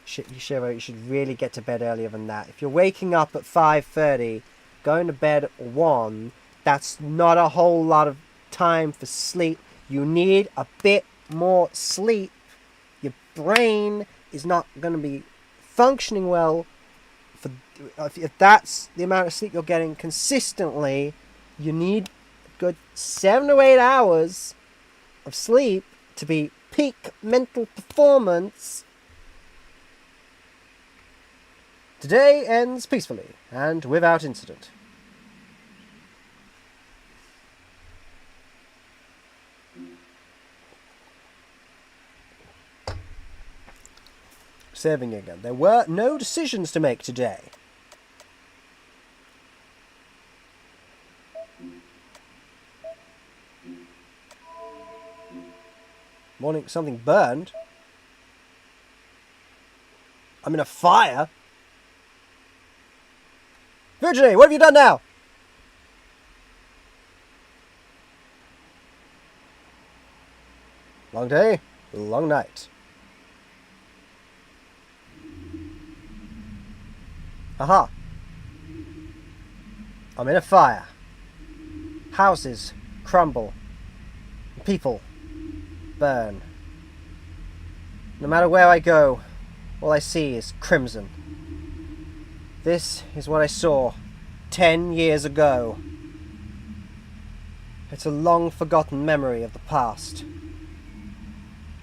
Shiro, you should really get to bed earlier than that. If you're waking up at 5:30, going to bed at 1, that's not a whole lot of time for sleep. You need a bit more sleep. Your brain is not going to be functioning well. If that's the amount of sleep you're getting consistently, you need a good 7 to 8 hours of sleep to be peak mental performance. Today ends peacefully and without incident. Saving again. There were no decisions to make today. Morning, something burned. I'm in a fire. Virginie, what have you done now? Long day, long night. Aha! I'm in a fire. Houses crumble. People burn. No matter where I go, all I see is crimson. This is what I saw 10 years ago. It's a long forgotten memory of the past.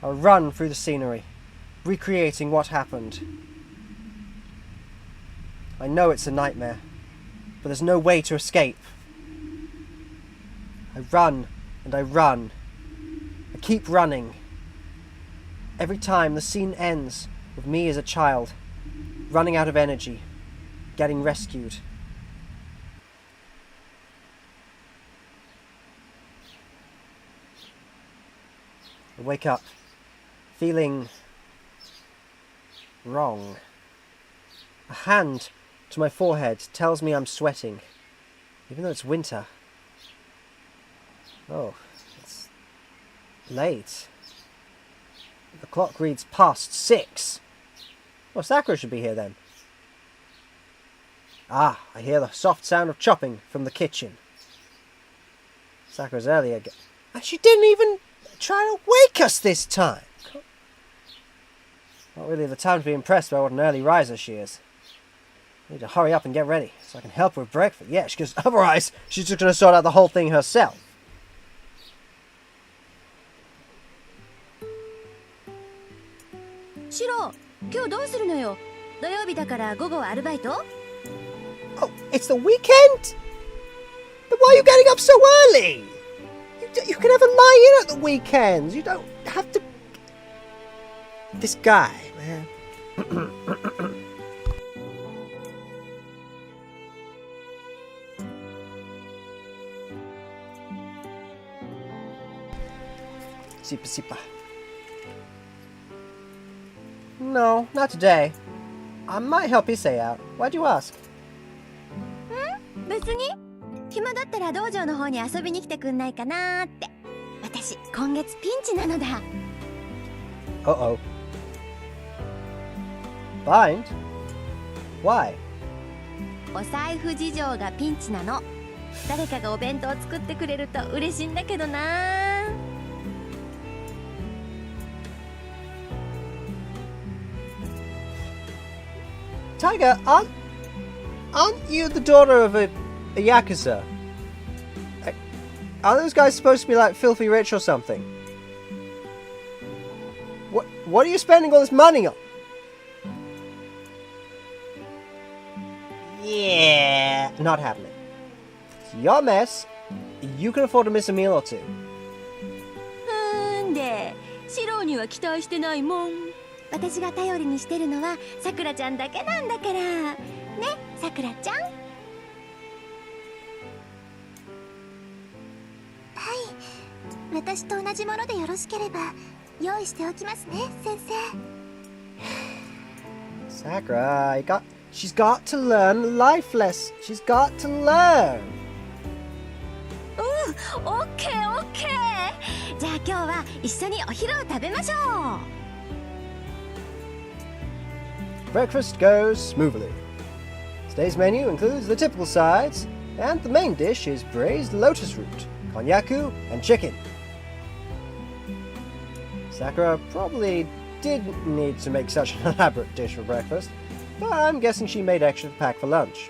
I run through the scenery, recreating what happened. I know it's a nightmare, but there's no way to escape. I run and I run. I keep running. Every time the scene ends with me as a child, running out of energy, getting rescued. I wake up, feeling wrong. A hand to my forehead tells me I'm sweating, even though it's winter. Oh, it's late. The clock reads past 6. Well, Sakura should be here then. Ah, I hear the soft sound of chopping from the kitchen. Sakura's early again. And she didn't even try to wake us this time. Not really the time to be impressed by what an early riser she is. I need to hurry up and get ready so I can help her with breakfast. Yeah, because otherwise she's just going to sort out the whole thing herself.
シロ、今日どうするのよ。土曜日だから午後はアルバイト？
Oh, it's the weekend? But why are you getting up so early? You can have a lie-in at the weekends. You don't have to... This guy, man. Sipa, sipa. No, not today. I might help Issei out. Why'd you ask?
別に暇だったら道場の方に遊びに来てくんないかなーって。私今月ピンチなのだ。
Uh-oh. Bind? Why?
お財布事情がピンチなの。誰かがお弁当を作ってくれると嬉しいんだけどなー。
Tiger, aren't you the daughter of a Yakuza? Are those guys supposed to be like filthy rich or something? What are you spending all this money on? Yeah, not happening. It's your mess. You can afford to miss a meal or two.
で、シロには期待してないもん。私が頼りにしてるのはさくらちゃんだけなんだから。ね、さくらちゃん。はい、
私と同じものでよろしければ用意しておきますね、先生。
Sakura, she's got to learn life lessons. She's got to learn.
オッケーオッケー。じゃあ今日は一緒にお昼を食べましょう。
Breakfast goes smoothly. Today's menu includes the typical sides, and the main dish is braised lotus root, konnyaku, and chicken. Sakura probably didn't need to make such an elaborate dish for breakfast, but I'm guessing she made extra to pack for lunch.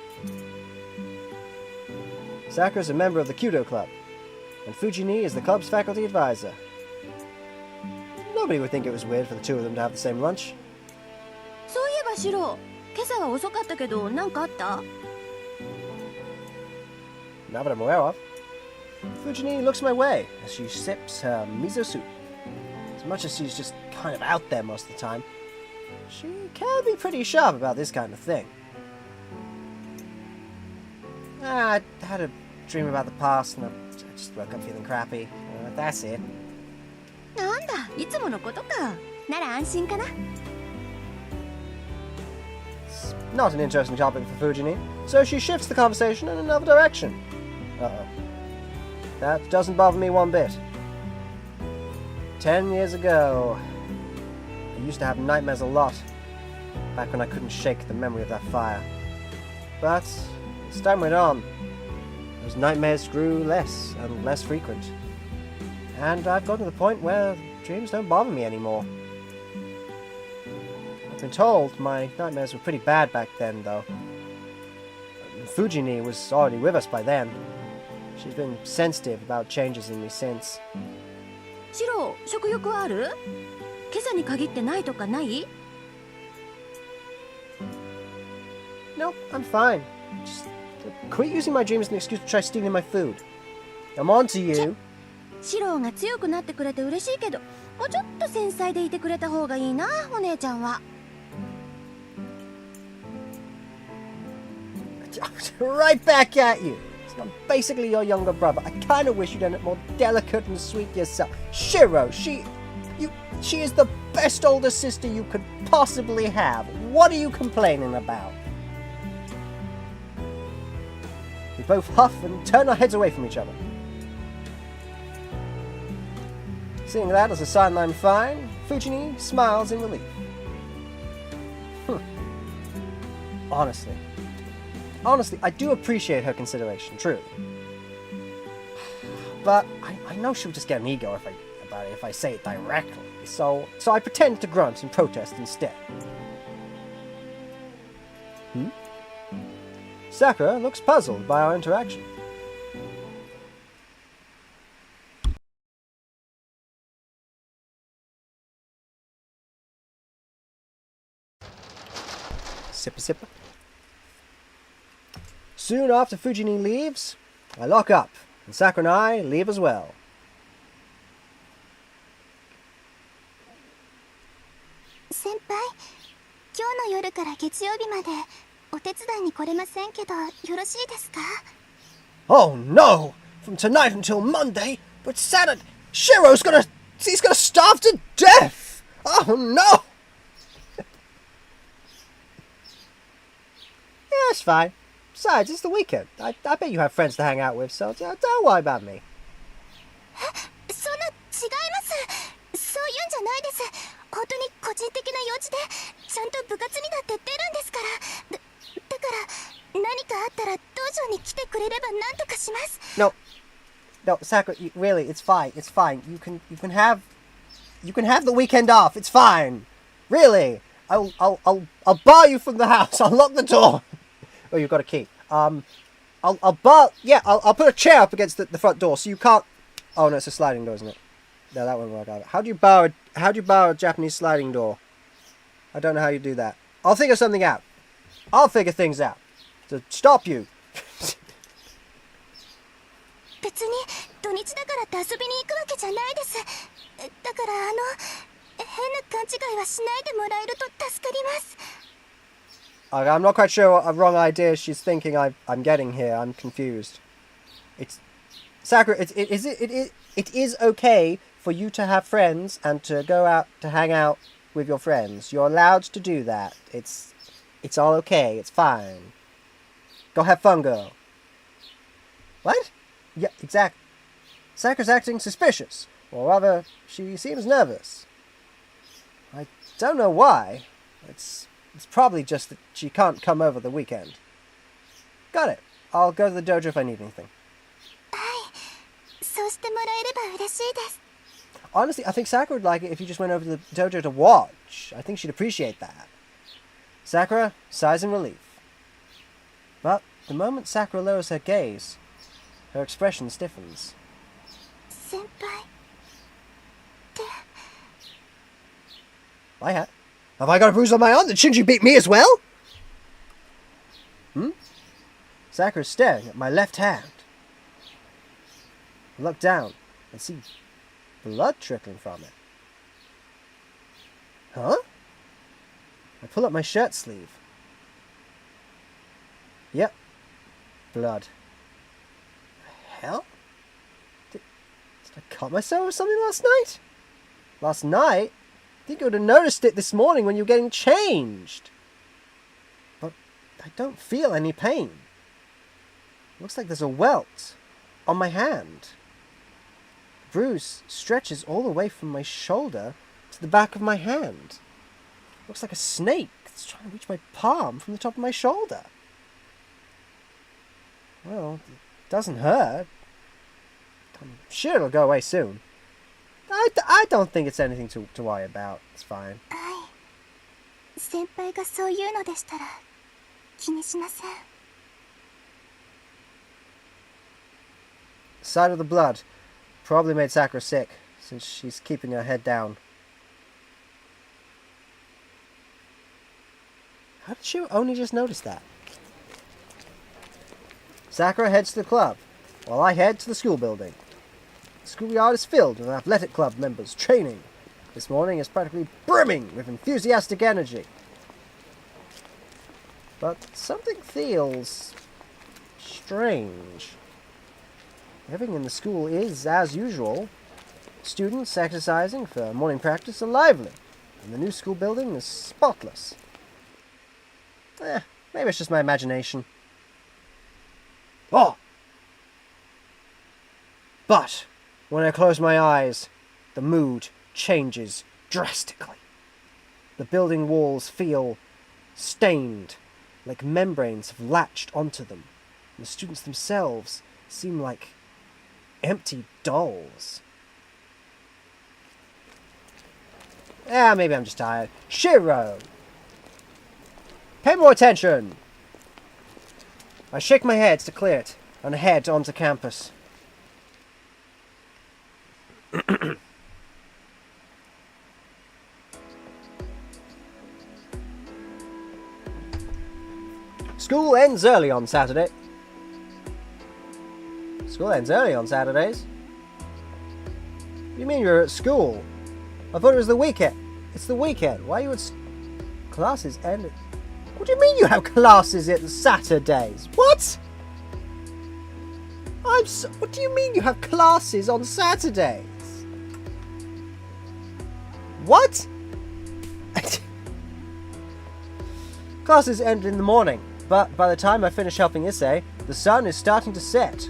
Sakura's a member of the Kudo Club, and Fujini is the club's faculty advisor. Nobody would think it was weird for the two of them to have the same lunch.
そういえばシロ、今朝は遅かったけど何かあった？
Not that I'm aware of. Fujini looks my way as she sips her miso soup. As much as she's just kind of out there most of the time, she can be pretty sharp about this kind of thing. I had a dream about the past and I just woke up feeling crappy. That's it.
なんだ、いつものことか。なら安心かな。
It's not an interesting topic for Fujini, so she shifts the conversation in another direction. Uh-oh. That doesn't bother me one bit. 10 years ago, I used to have nightmares a lot, back when I couldn't shake the memory of that fire. But as time went on, those nightmares grew less and less frequent. And I've gotten to the point where dreams don't bother me anymore. I've been told my nightmares were pretty bad back then, though. Fujini was already with us by then. She's been sensitive about changes in me since.
シロ、食欲はある？今朝に限ってないとかない？
Nope, I'm fine. Just quit using my dreams as an excuse to try stealing my food. I'm on to you.
シロが強くなってくれて嬉しいけど、もうちょっと繊細でいてくれた方がいいな、お姉ちゃんは。
Right back at you. I'm basically your younger brother. I kind of wish you'd end up more delicate and sweet yourself. Shiro, she is the best older sister you could possibly have. What are you complaining about? We both huff and turn our heads away from each other. Seeing that as a sign that I'm fine, Fujini smiles in relief. Honestly, I do appreciate her consideration, truly. But I know she'll just get an ego if I say it directly, so I pretend to grunt and protest instead. Sakura looks puzzled by our interaction. Sipper sipper. Soon after Fujini leaves, I lock up, and Sakura and I leave as well.
Senpai, 今日の夜から月曜日までお手伝いに来れませんけどよろしいですか?
Oh no! From tonight until Monday? But Saturday, he's gonna starve to death! Oh no! Yeah, it's fine. Besides, it's the weekend. I bet you have friends to hang out with, so don't worry about me.
そんな違います。そういうんじゃないです。本当に個人的な用事でちゃんと部活にだって出るんですから。だから何かあったら道場に来てくれれば何とかします。
No, Sakura, really, it's fine. It's fine. You can have the weekend off. It's fine. Really, I'll bar you from the house. I'll lock the door. Oh, you've got a key. I'll put a chair up against the front door so you can't. Oh no, it's a sliding door, isn't it? No, that won't work out. How do you bar a Japanese sliding door? I don't know how you do that. I'll figure something out. I'll figure things out to stop you.
別に土日だからって遊びに行くわけじゃないです。だから変な勘違いはしないでもらえると助かります。
I'm not quite sure what a wrong idea she's thinking I'm getting here. I'm confused. Sakura, it is okay for you to have friends and to go out to hang out with your friends. You're allowed to do that. It's all okay. It's fine. Go have fun, girl. What? Yeah, exactly. Sakura's acting suspicious. Or rather, she seems nervous. I don't know why. It's probably just that she can't come over the weekend. Got it. I'll go to the dojo if I need anything.
はい、そうしてもらえれば嬉しいです。
Honestly, I think Sakura would like it if you just went over to the dojo to watch. I think she'd appreciate that. Sakura sighs in relief. But the moment Sakura lowers her gaze, her expression stiffens.
先輩って
Have I got a bruise on my arm? Did Shinji beat me as well? Sakura's staring at my left hand. I look down and see blood trickling from it. Huh? I pull up my shirt sleeve. Yep. Blood. The hell? Did I cut myself or something last night? Last night? I think you would have noticed it this morning when you were getting changed. But I don't feel any pain. Looks like there's a welt on my hand. The bruise stretches all the way from my shoulder to the back of my hand. Looks like a snake that's trying to reach my palm from the top of my shoulder. Well, it doesn't hurt. I'm sure it'll go away soon. I don't think it's anything to worry about. It's fine.
はい。先輩がそう言うのでしたら気にしません。
The sight of the blood probably made Sakura sick, since she's keeping her head down. How did she only just notice that? Sakura heads to the club, while I head to the school building. The schoolyard is filled with athletic club members training. This morning is practically brimming with enthusiastic energy. But something feels strange. Everything in the school is as usual. Students exercising for morning practice are lively, and the new school building is spotless. Maybe it's just my imagination. Oh! But when I close my eyes, the mood changes drastically. The building walls feel stained, like membranes have latched onto them. And the students themselves seem like empty dolls. Maybe I'm just tired. Shiro! Pay more attention! I shake my head to clear it and head onto campus. School ends early on Saturday. School ends early on Saturdays? What do you mean you're at school? I thought it was the weekend. It's the weekend. Why are you at classes end? What do you mean you have classes at Saturdays? What? What do you mean you have classes on Saturdays? What? Classes end in the morning, but by the time I finish helping Issei, the sun is starting to set.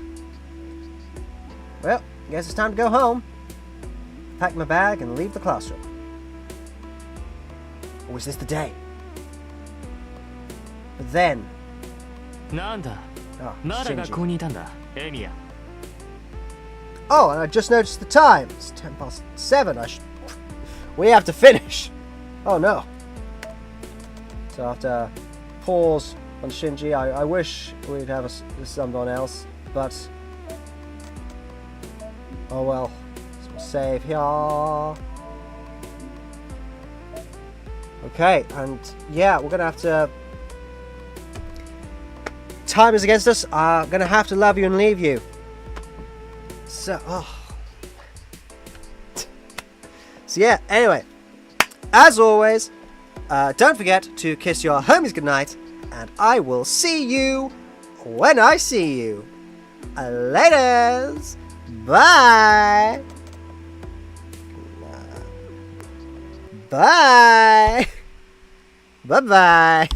Well, guess it's time to go home. Pack my bag and leave the classroom. Or is this the day? But then...
なんだ
Oh,
まだ
Shinji.
学校にいたんだエミヤ
Oh, and I just noticed the time. It's 7:10. We have to finish. Oh no. So I have to pause on Shinji. I wish we'd have someone else, but oh well. So we'll save here. Okay, and yeah, we're gonna have to. Time is against us. I'm gonna have to love you and leave you. So, So yeah, anyway, as always, don't forget to kiss your homies goodnight, and I will see you when I see you. Laters! Bye! Bye! Bye-bye!